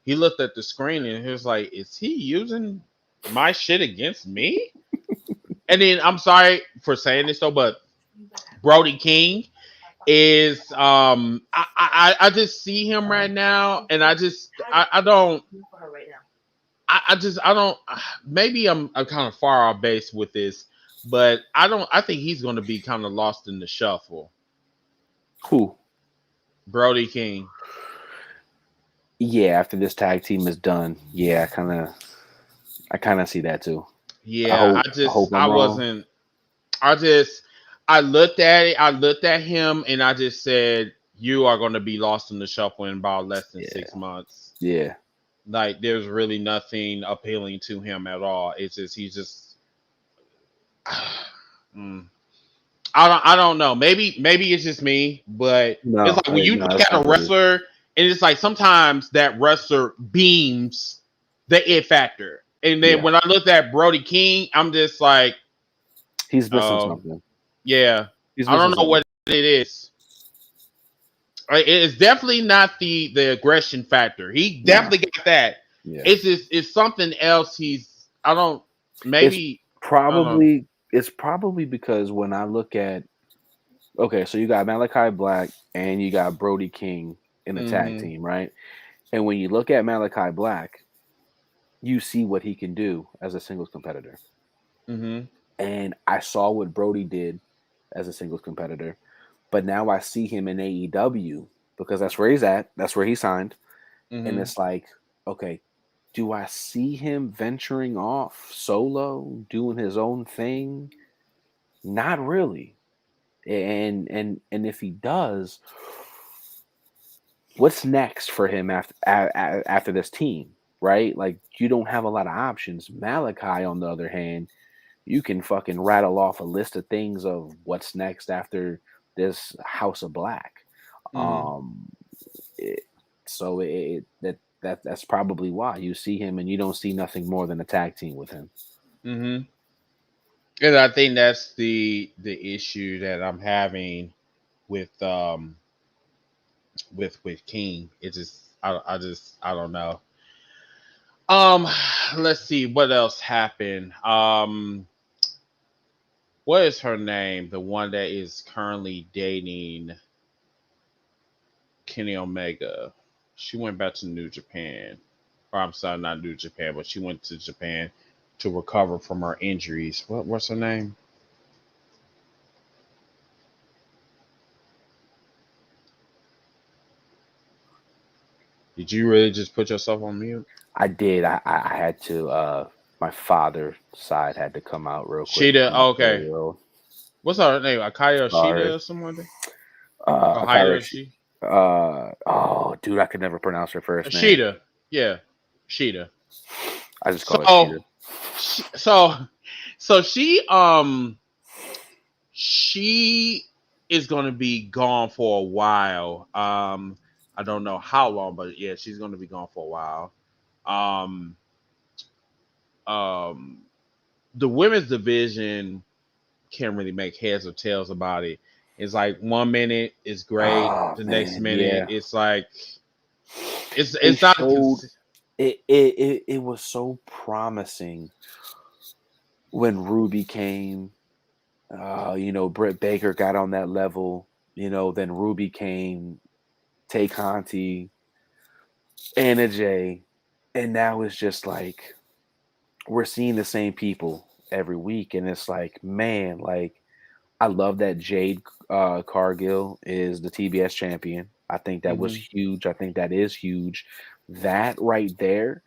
he looked at the screen and he was like, "Is he using my shit against me?" And then I'm sorry for saying this though, but Brody King is I just see him right now, and I don't. I don't. Maybe I'm kind of far off base with this, but I don't. I think he's going to be kind of lost in the shuffle. Who? Brody King. Yeah, after this tag team is done, yeah, I kind of see that too. Yeah, I hope I I'm wrong. wasn't. I just I looked at it. I looked at him, and I just said, "You are going to be lost in the shuffle in about less than Yeah, 6 months." yeah. Like there's really nothing appealing to him at all. It's just he's just. Mm. I don't know. Maybe it's just me, but it's No, like when you no, look that's at a not good. wrestler, and it's like sometimes that wrestler beams the it factor. And then Yeah, when I looked at Brody King, I'm just like, he's missing oh something. yeah, He's I missing don't know something. what it is. It's definitely not the aggression factor. He No, definitely got that. yeah. It's something else. I don't It's maybe I don't know. probably because when I look at okay, so you got Malachi Black and you got Brody King in the tag Mm-hmm. team, right? And when you look at Malachi Black, you see what he can do as a singles competitor. Mm-hmm. And I saw what Brody did as a singles competitor, but now I see him in AEW because that's where he's at. That's where he signed. And Mm-hmm. it's like, okay, do I see him venturing off solo, doing his own thing? Not really. And if he does, what's next for him after this team, right? Like you don't have a lot of options. Malachi, on the other hand, you can fucking rattle off a list of things of what's next after this House of Black. Mm-hmm. Um, it, so that's probably why you see him and you don't see nothing more than a tag team with him. Mm-hmm. And I think that's the issue that I'm having with with King. It just I don't know. Um, let's see what else happened. What is her name? The one that is currently dating Kenny Omega. She went back to New Japan. Or I'm sorry, not New Japan, but she went to Japan to recover from her injuries. What's her name? Did you really just put yourself on mute? I did. I had to. My father's side had to come out real quick. Sheeta. I'm Okay. What's her name? Akaya sorry. Shida or someone like that? Akira. Ohio she. Oh, dude, I could never pronounce her first name. Sheeta. Yeah. Sheeta. I just call her So Sheeta. So she is gonna be gone for a while. I don't know how long, but yeah, she's gonna be gone for a while. Um, um, the women's division can't really make heads or tails about it. It's like 1 minute is great, Oh the next man, minute yeah. it's like They it's not a showed it was so promising when Ruby came. Britt Baker got on that level. Then Ruby came, Tay Conti, Anna Jay, and now it's just like we're seeing the same people every week, and it's like, man, like I love that Jade Cargill is the TBS champion. I think that was hmm huge. I think that is huge. That right there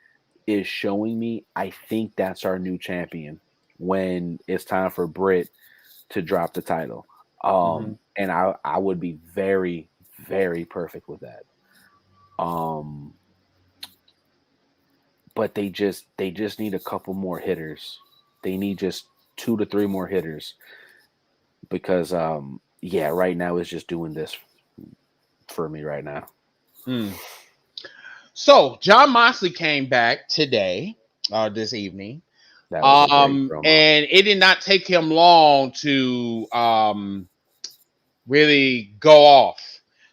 is showing me I think that's our new champion when it's time for Britt to drop the title. hmm And I would be very, very perfect with that. Um, but they just need a couple more hitters. They need just 2 to 3 more hitters because yeah, right now it's just doing this for me right now. mm. So John Moxley came back today, this evening. That was a great promo. And it did not take him long to really go off.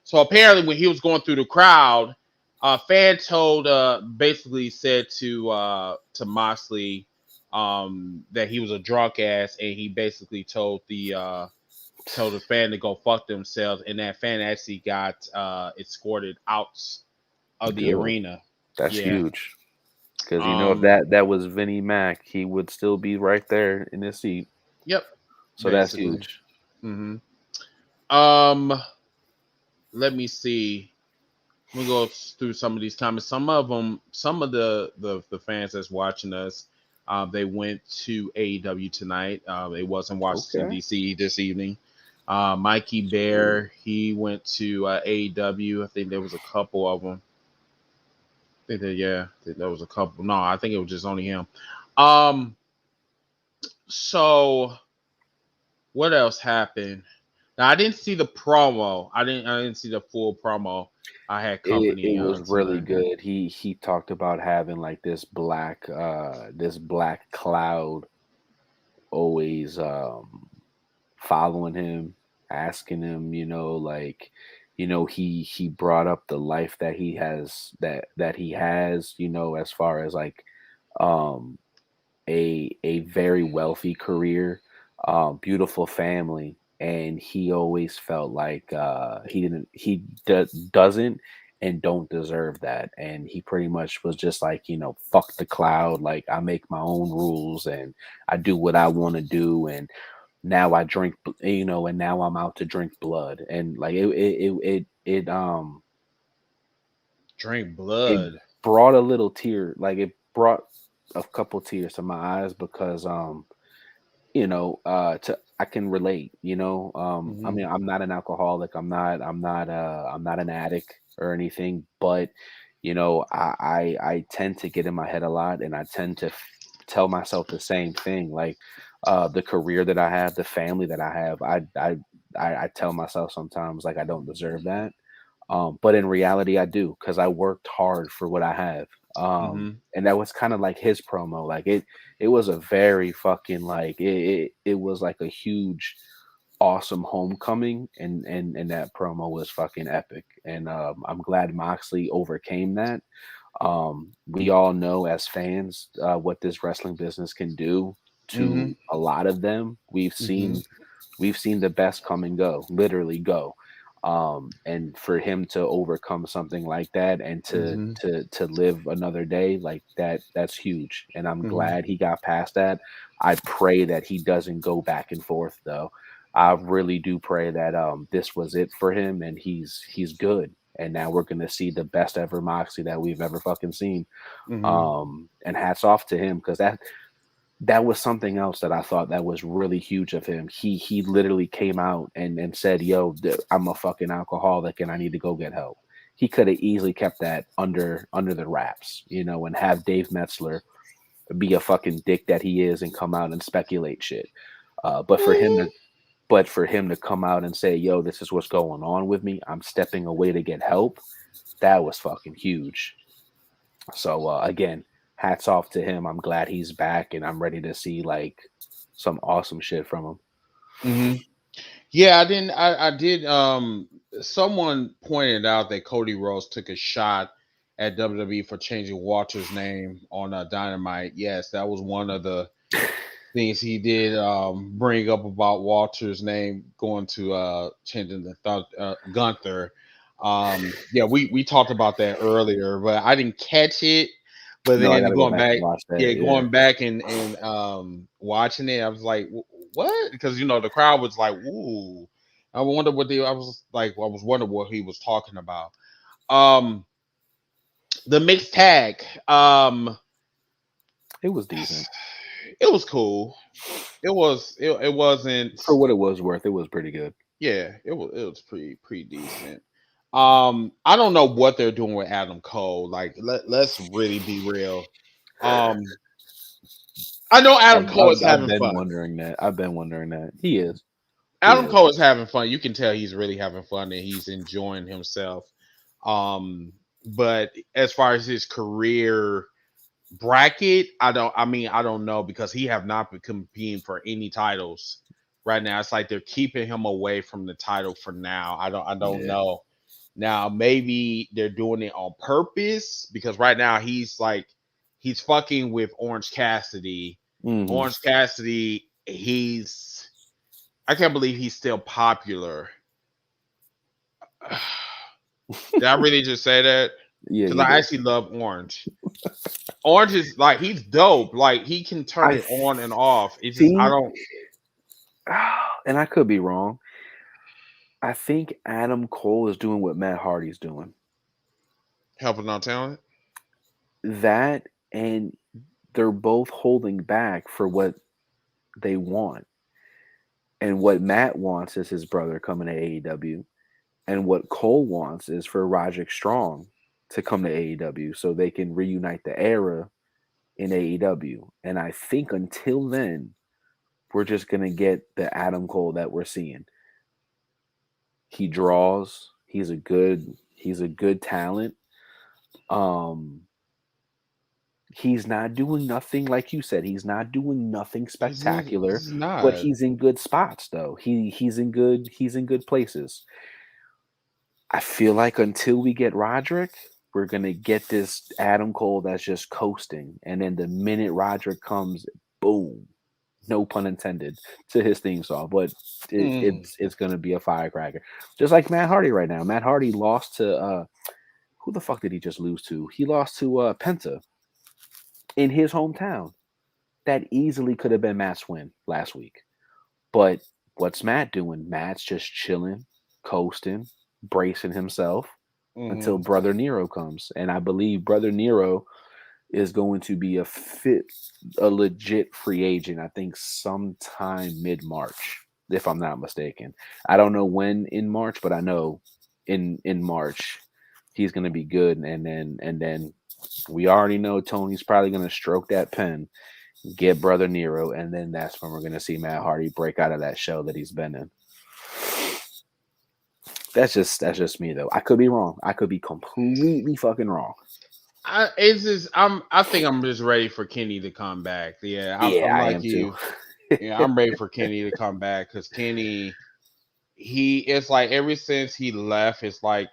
So apparently, when he was going through the crowd, a fan told basically said to Moxley that he was a drunk ass, and he basically told the fan to go fuck themselves, and that fan actually got escorted out of the Good. arena. That's Yeah. huge. Because if Um. that was Vinnie Mac, he would still be right there in his seat. Yep. So that's Basically. huge. hmm Um. Let me see. We'll go through some of these comments. Some of them, some of the fans that's watching us, they went to AEW tonight. They wasn't Washington Okay. DC this evening. Mikey Ooh. Bear, he went to AEW. I think there was a couple of them. I think that yeah, I think there was a couple. No, I think it was just only him. Um. So what else happened? Now I didn't see the promo. I didn't see the full promo. I had It company was really tonight. good. He talked about having like this black cloud always following him, asking him, like, he brought up the life that he has, as far as like um a very wealthy career, beautiful family, and he always felt like he doesn't and don't deserve that. And he pretty much was just like, fuck the cloud, like I make my own rules and I do what I want to do. And now I drink, and now I'm out to drink blood. And like Drink it blood. brought a little tear, like it brought a couple tears to my eyes because to I can relate, I hmm mean, I'm not an alcoholic, I'm not an addict or anything, but I tend to get in my head a lot, and I tend to tell myself the same thing, like the career that I have, the family that I have, I tell myself sometimes like I don't deserve that. But in reality, I do because I worked hard for what I have. hmm And that was kind of like his promo. Like it was a very fucking like it was like a huge, awesome homecoming, and that promo was fucking epic. And I'm glad Moxley overcame that. We all know as fans what this wrestling business can do hmm to a lot of them. hmm We've seen the best come and go, literally go. And for him to overcome something like that and to hmm live another day like that, that's huge. And I'm hmm glad he got past that. I pray that he doesn't go back and forth though. I really do pray that this was it for him and he's good. And now we're gonna see the best ever Moxie that we've ever fucking seen. hmm And hats off to him because that was something else that I thought that was really huge of him. He literally came out and said, "Yo, I'm a fucking alcoholic and I need to go get help." He could have easily kept that under the wraps, and have Dave Metzler be a fucking dick that he is and come out and speculate shit. Mm. But for him to come out and say, "Yo, this is what's going on with me. I'm stepping away to get help." That was fucking huge. So again, hats off to him. I'm glad he's back, and I'm ready to see like some awesome shit from him. Hmm. Yeah, I didn't. I did. Someone pointed out that Cody Rhodes took a shot at WWE for changing Walter's name on Dynamite. Yes, that was one of the things he did bring up about Walter's name going to changing the Gunther. Yeah, we talked about that earlier, but I didn't catch it. But No, I then gotta go going back back, and watch yeah, that. Yeah, going back and watching it, I was like, what? Because the crowd was like, ooh. I wonder what they. I was like, I was wondering what he was talking about. Um, the mixed tag. it was decent It was cool. It was. It wasn't. for what it was worth. It was pretty good. Yeah, it was pretty decent. I don't know what they're doing with Adam Cole. Like, let's really be real. Um, I know Adam Cole is I've having been fun. wondering that. I've been wondering that. He is. He Adam is. Cole is having fun. You can tell he's really having fun and he's enjoying himself. But as far as his career bracket, I don't know because he have not been competing for any titles right now. It's like they're keeping him away from the title for now. I don't Yeah. know. Now maybe they're doing it on purpose because right now he's fucking with Orange Cassidy. Hmm. Orange Cassidy, I can't believe he's still popular. Did I really just say that? Yeah, Because you I did. actually love Orange. Orange is like he's dope. Like he can turn I it on and off. It's just I think, don't and I could be wrong. I think Adam Cole is doing what Matt Hardy's doing. helping out talent. That and they're both holding back for what they want. And what Matt wants is his brother coming to AEW. And what Cole wants is for Roderick Strong to come to AEW so they can reunite the era in AEW. And I think until then, we're just gonna get the Adam Cole that we're seeing. He draws. He's a good talent. Um he's not doing nothing like you said. He's not doing nothing spectacular, He's but not. he's in good spots though. He's in good places. I feel like until we get Roderick, we're gonna get this Adam Cole that's just coasting, and then the minute Roderick comes, boom, no pun intended to his theme song, but Mm. it's gonna be a firecracker, just like Matt Hardy right now. Matt Hardy lost to who the fuck did he just lose to? He lost to Penta in his hometown. That easily could have been Matt's win last week. But what's Matt doing? Matt's just chilling, coasting, bracing himself until Hmm. Brother Nero comes. And I believe Brother Nero is going to be a legit free agent, I think sometime mid-March, if I'm not mistaken. I don't know when in March, but I know in March he's going to be good, and then we already know Tony's probably going to stroke that pen, get Brother Nero, and then that's when we're going to see Matt Hardy break out of that shell that he's been in. That's just me though. I could be wrong. I could be completely fucking wrong. I think I'm just ready for Kenny to come back. Yeah, Yeah, I'm I like am too. you. Yeah, I'm ready for Kenny to come back because Kenny, it's like ever since he left, it's like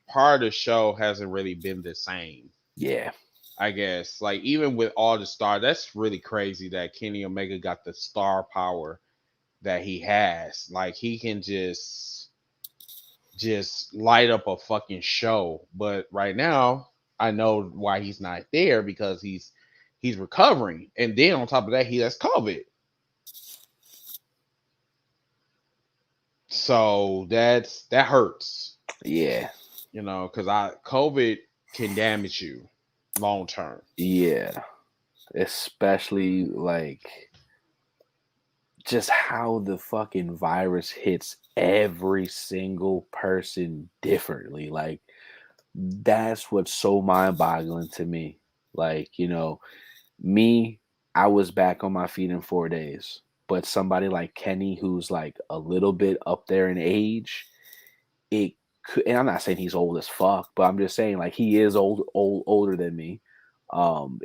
part of the show hasn't really been the same. Yeah. I guess like even with all the star, that's really crazy that Kenny Omega got the star power that he has. Like he can just light up a fucking show. But right now, I know why he's not there because he's recovering, and then on top of that, he has COVID. So that hurts, Yeah. because I COVID can damage you long term. Yeah. Especially like just how the fucking virus hits every single person differently. Like that's what's so mind-boggling to me. Like, Me, I was back on my feet in 4 days. But somebody like Kenny, who's like a little bit up there in age, it could, and I'm not saying he's old as fuck, but I'm just saying like he is older than me.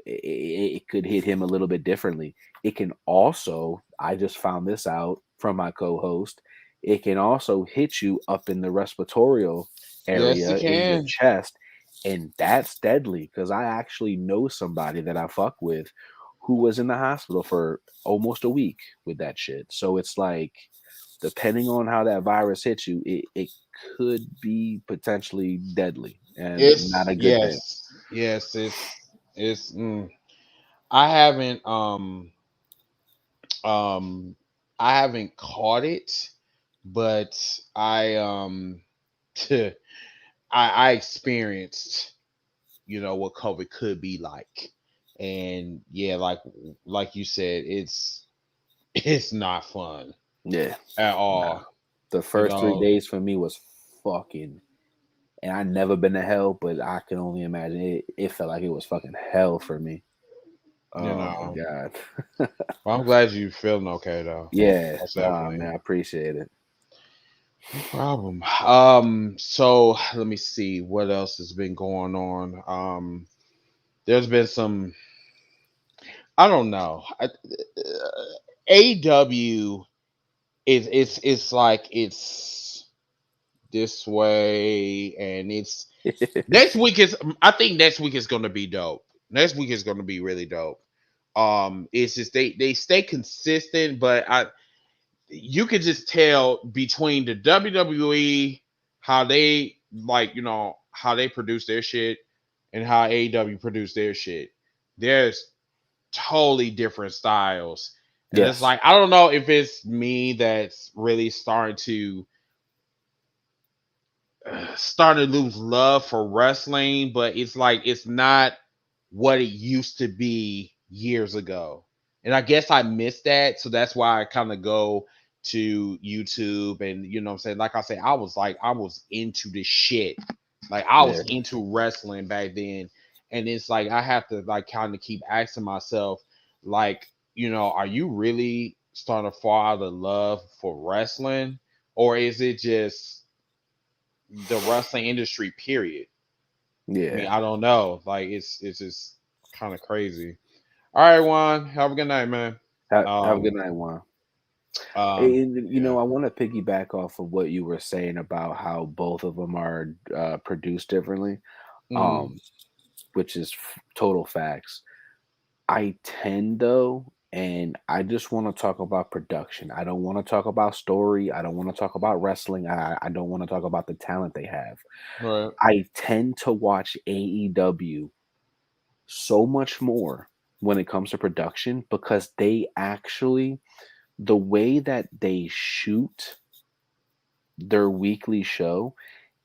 It could hit him a little bit differently. It can also, I just found this out from my co-host, it can also hit you up in the respiratory Yes, area it in your can. chest, and that's deadly because I actually know somebody that I fuck with who was in the hospital for almost a week with that shit. So it's like, depending on how that virus hits you, it could be potentially deadly and not It's a good thing. yes, yes. It's. I haven't um I haven't caught it, but I I experienced what COVID could be like, and yeah, like you said, it's not fun Yeah. at Nah. all. The You first three know, days for me was fucking, and I never been to hell, but I can only imagine it felt like it was fucking hell for me. you Oh my know. god. Well, I'm glad you feeling okay though. Yeah. Most Nah, definitely. man, I appreciate it. No problem. So let me see what else has been going on. There's been some. I don't know. AW it's like it's this way, and it's next week is. I think next week is going to be dope. Next week is going to be really dope. It's just they stay consistent, but I you could just tell between the WWE how they how they produce their shit and how AEW produce their shit. There's totally different styles. And it's Yes. like I don't know if it's me that's really starting to lose love for wrestling, but it's like it's not what it used to be years ago. And I guess I missed that. So that's why I kind of go to YouTube and what I'm saying. Like I said, I was into this shit. Like I was Yeah. into wrestling back then. And it's like I have to like kind of keep asking myself, like, are you really starting to fall out of love for wrestling? Or is it just the wrestling industry, period? I mean, Yeah. I don't know. Like it's just kind of crazy. All right, Juan. Have a good night, man. Have a good Um, night, Juan. And, yeah. I want to piggyback off of what you were saying about how both of them are produced differently, Mm, um, which is total facts. I tend though, and I just want to talk about production. I don't want to talk about story. I don't want to talk about wrestling. I don't want to talk about the talent they have. right. I tend to watch AEW so much more when it comes to production because they actually, the way that they shoot their weekly show,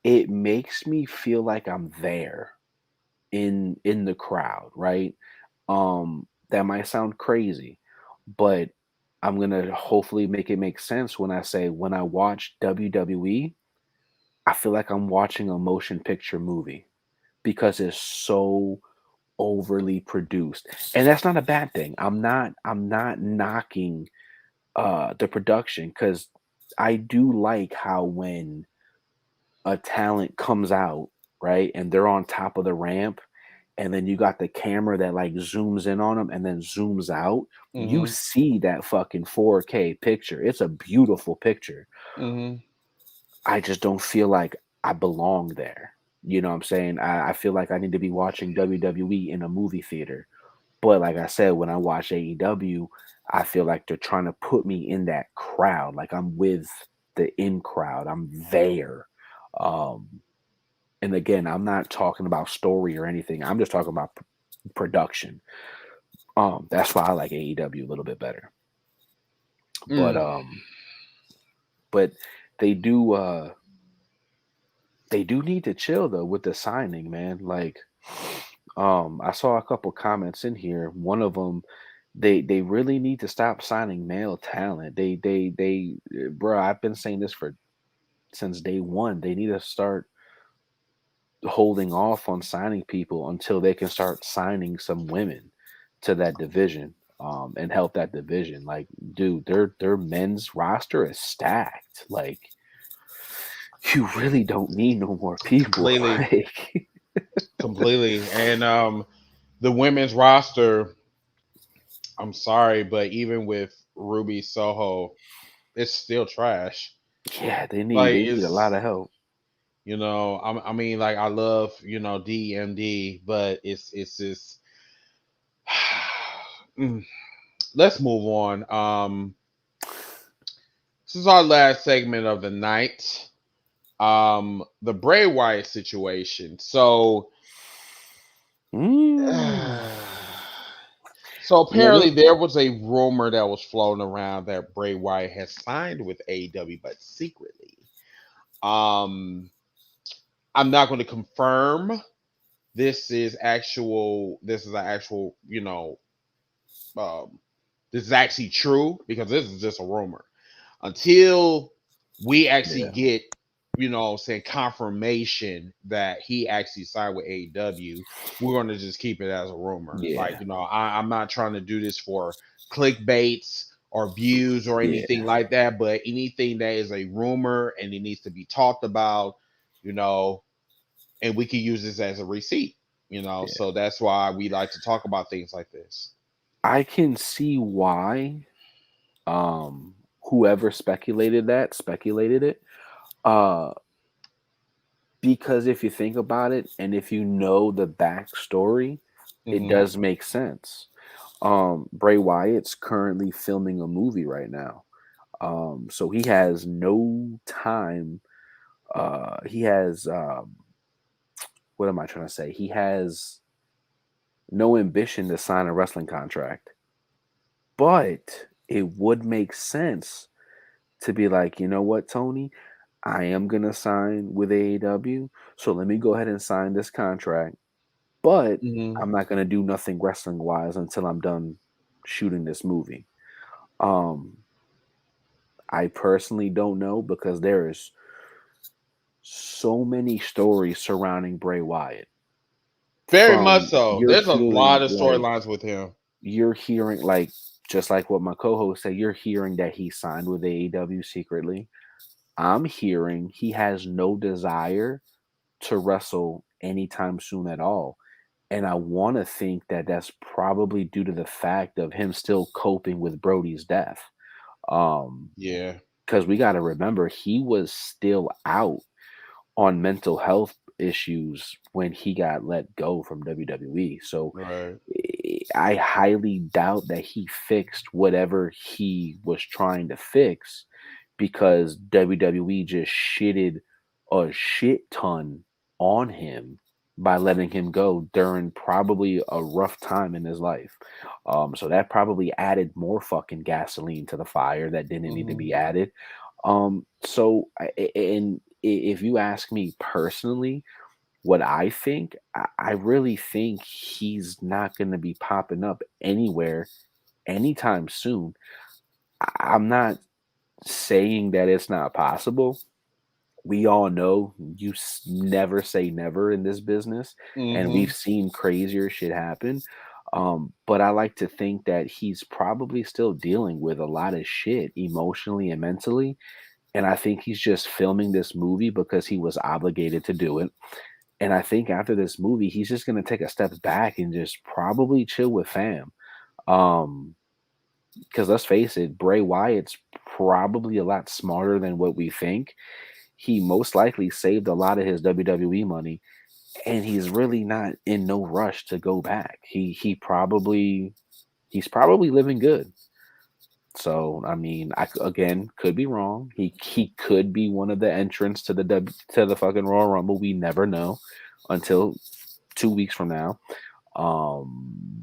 it makes me feel like I'm there in the crowd, right? That might sound crazy, but I'm gonna hopefully make it make sense when I say when I watch WWE, I feel like I'm watching a motion picture movie because it's so overly produced. And that's not a bad thing. I'm not knocking the production because I do like how when a talent comes out, right, and they're on top of the ramp, and then you got the camera that like zooms in on them and then zooms out, you Mm-hmm. see that fucking 4K picture. It's a beautiful picture. Mm-hmm. I just don't feel like I belong there. You know what I'm saying? I feel like I need to be watching WWE in a movie theater. But like I said, when I watch AEW, I feel like they're trying to put me in that crowd. Like I'm with the in crowd. I'm there. Um, and again, I'm not talking about story or anything. I'm just talking about production. That's why I like AEW a little bit better. But Mm. but they do they do need to chill though with the signing, man. Like I saw a couple comments in here. One of them, they really need to stop signing male talent. Bro, I've been saying this for since day one. They need to start holding off on signing people until they can start signing some women to that division, and help that division. Like, dude, their men's roster is stacked. Like, you really don't need no more people. Completely, Like, completely. And the women's roster, I'm sorry, but even with Ruby Soho, it's still trash. yeah, Like they need a lot it's of help. I mean, like I love DMD, but it's just Mm. Let's move on. This is our last segment of the night. The Bray Wyatt situation. So, Mm. so Yeah, apparently there was a rumor that was floating around that Bray Wyatt has signed with AEW, but secretly. Um, I'm not going to confirm this is actual. This is an actual. Um, this is actually true because this is just a rumor. Until we actually yeah, get, saying confirmation that he actually signed with AEW, we're going to just keep it as a rumor. Like, yeah, I'm not trying to do this for clickbaits or views or anything yeah, like that, but anything that is a rumor and it needs to be talked about, you know, and we can use this as a receipt, yeah. so that's why we like to talk about things like this. I can see why um whoever speculated it. Uh because if you think about it and if you know the backstory, it Hmm. does make sense. Bray Wyatt's currently filming a movie right now. So he has no time. He has what am I trying to say? He has no ambition to sign a wrestling contract. But it would make sense to be like, you know what, Tony? I am gonna sign with AEW, so let me go ahead and sign this contract. But Hmm. I'm not gonna do nothing wrestling wise until I'm done shooting this movie. Um, I personally don't know because there is so many stories surrounding Bray Wyatt. Very much From so. you're There's a lot hearing of like storylines with him. you're hearing like just like what my co-host said, you're hearing that he signed with AEW secretly. I'm hearing he has no desire to wrestle anytime soon at all. And I want to think that that's probably due to the fact of him still coping with Brody's death. Um, Yeah. because we got to remember he was still out on mental health issues when he got let go from WWE. So Right. I highly doubt that he fixed whatever he was trying to fix because WWE just shitted a shit ton on him by letting him go during probably a rough time in his life. So that probably added more fucking gasoline to the fire that didn't need to Hmm. be added. And if you ask me personally, what I think, I really think he's not going to be popping up anywhere anytime soon. I'm not saying that it's not possible. We all know you never say never in this business, and Hmm. we've seen crazier shit happen. But I like to think that he's probably still dealing with a lot of shit emotionally and mentally. And I think he's just filming this movie because he was obligated to do it. And I think after this movie, he's just going to take a step back and just probably chill with fam. Um, because let's face it, Bray Wyatt's probably a lot smarter than what we think. He most likely saved a lot of his WWE money, and he's really not in no rush to go back. He's probably living good. So I mean, again could be wrong. He could be one of the entrants to to the fucking Royal Rumble. We never know until 2 weeks from now.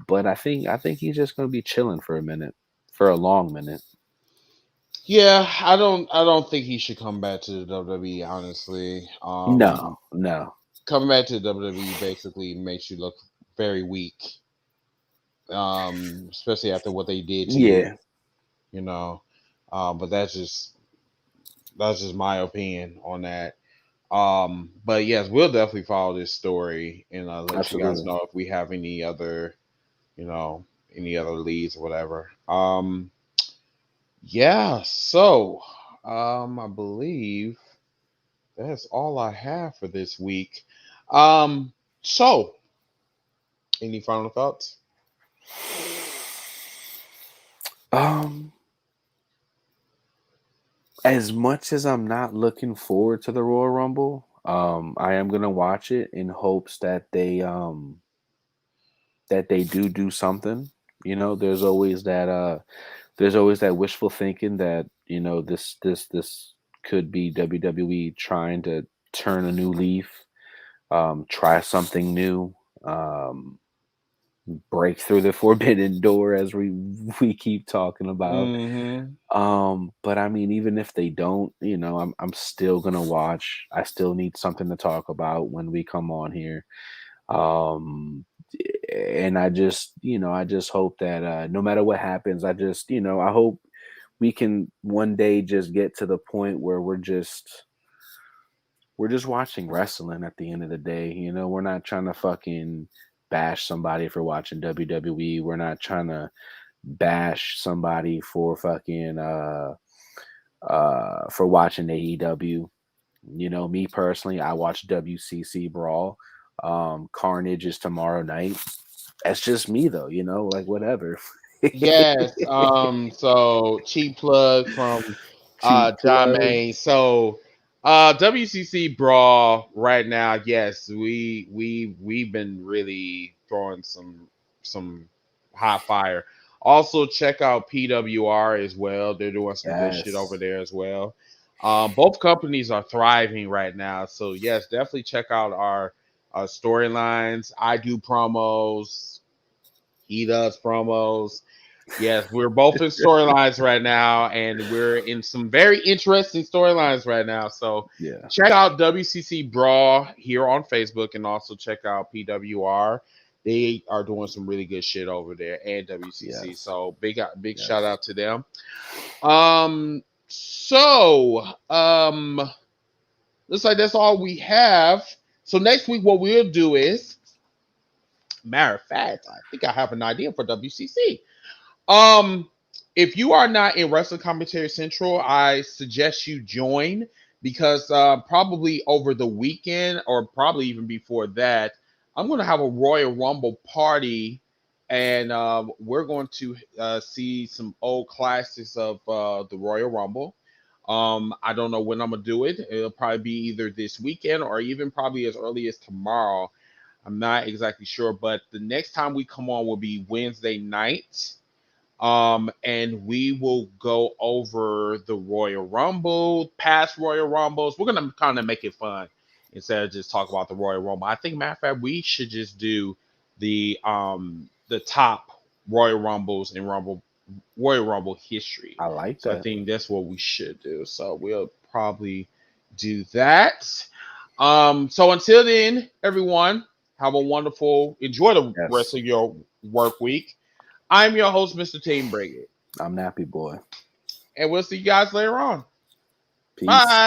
But I think he's just gonna be chilling for a minute, for a long minute. Yeah, I don't think he should come back to the WWE. Honestly, No, no, coming back to the WWE basically makes you look very weak. Especially after what they did to you. yeah, You know, but that's just my opinion on that. But yes, we'll definitely follow this story and let you guys absolutely. know if we have any other, you know, any other leads or whatever. Yeah, so I believe that's all I have for this week. So any final thoughts? Um, as much as I'm not looking forward to the Royal Rumble, I am gonna watch it in hopes that they do something. You know, there's always that wishful thinking that, you know, this could be WWE trying to turn a new leaf, try something new, um, break through the forbidden door as we keep talking about. Mm-hmm. But I mean, even if they don't, you know, I'm still gonna watch. I still need something to talk about when we come on here. Um, and I just hope that no matter what happens, I hope we can one day just get to the point where we're just watching wrestling at the end of the day. You know, we're not trying to fucking bash somebody for watching WWE. We're not trying to bash somebody for fucking for watching AEW. You know, me personally, I watch WCC Brawl. Carnage is tomorrow night. That's just me though, you know, like whatever. Yes. So cheap plug from Cheap John plug. May. So WCC Brawl right now, yes, we've been really throwing some hot fire. Also check out PWR as well. They're doing some good shit over Yes. there as well. Both companies are thriving right now. So yes, definitely check out our storylines. I do promos. He does promos. Yes, we're both in storylines right now, and we're in some very interesting storylines right now. So Yeah. check out WCC Brawl here on Facebook, and also check out PWR. They are doing some really good shit over there, and WCC. Yes. So big shout Yes. out to them. So looks like that's all we have. So next week, what we'll do is, matter of fact, I think I have an idea for WCC. Um, if you are not in Wrestling Commentary Central, I suggest you join because probably over the weekend or probably even before that, I'm going to have a Royal Rumble party, and we're going to see some old classics of the Royal Rumble. I don't know when I'm gonna do it. It'll probably be either this weekend or even probably as early as tomorrow. I'm not exactly sure, but the next time we come on will be Wednesday night, and we will go over the Royal Rumble, past Royal Rumbles. We're gonna kind of make it fun instead of just talk about the Royal Rumble. I think, matter of fact, we should just do the top Royal Rumbles in Royal Rumble history. I like So I that. think that's what we should do. So we'll probably do that. So until then, everyone, have a wonderful, enjoy the rest Yes. of your work week. I'm your host, Mr. Team Briggett, I'm Nappy Boy. and we'll see you guys later on. Peace. Bye.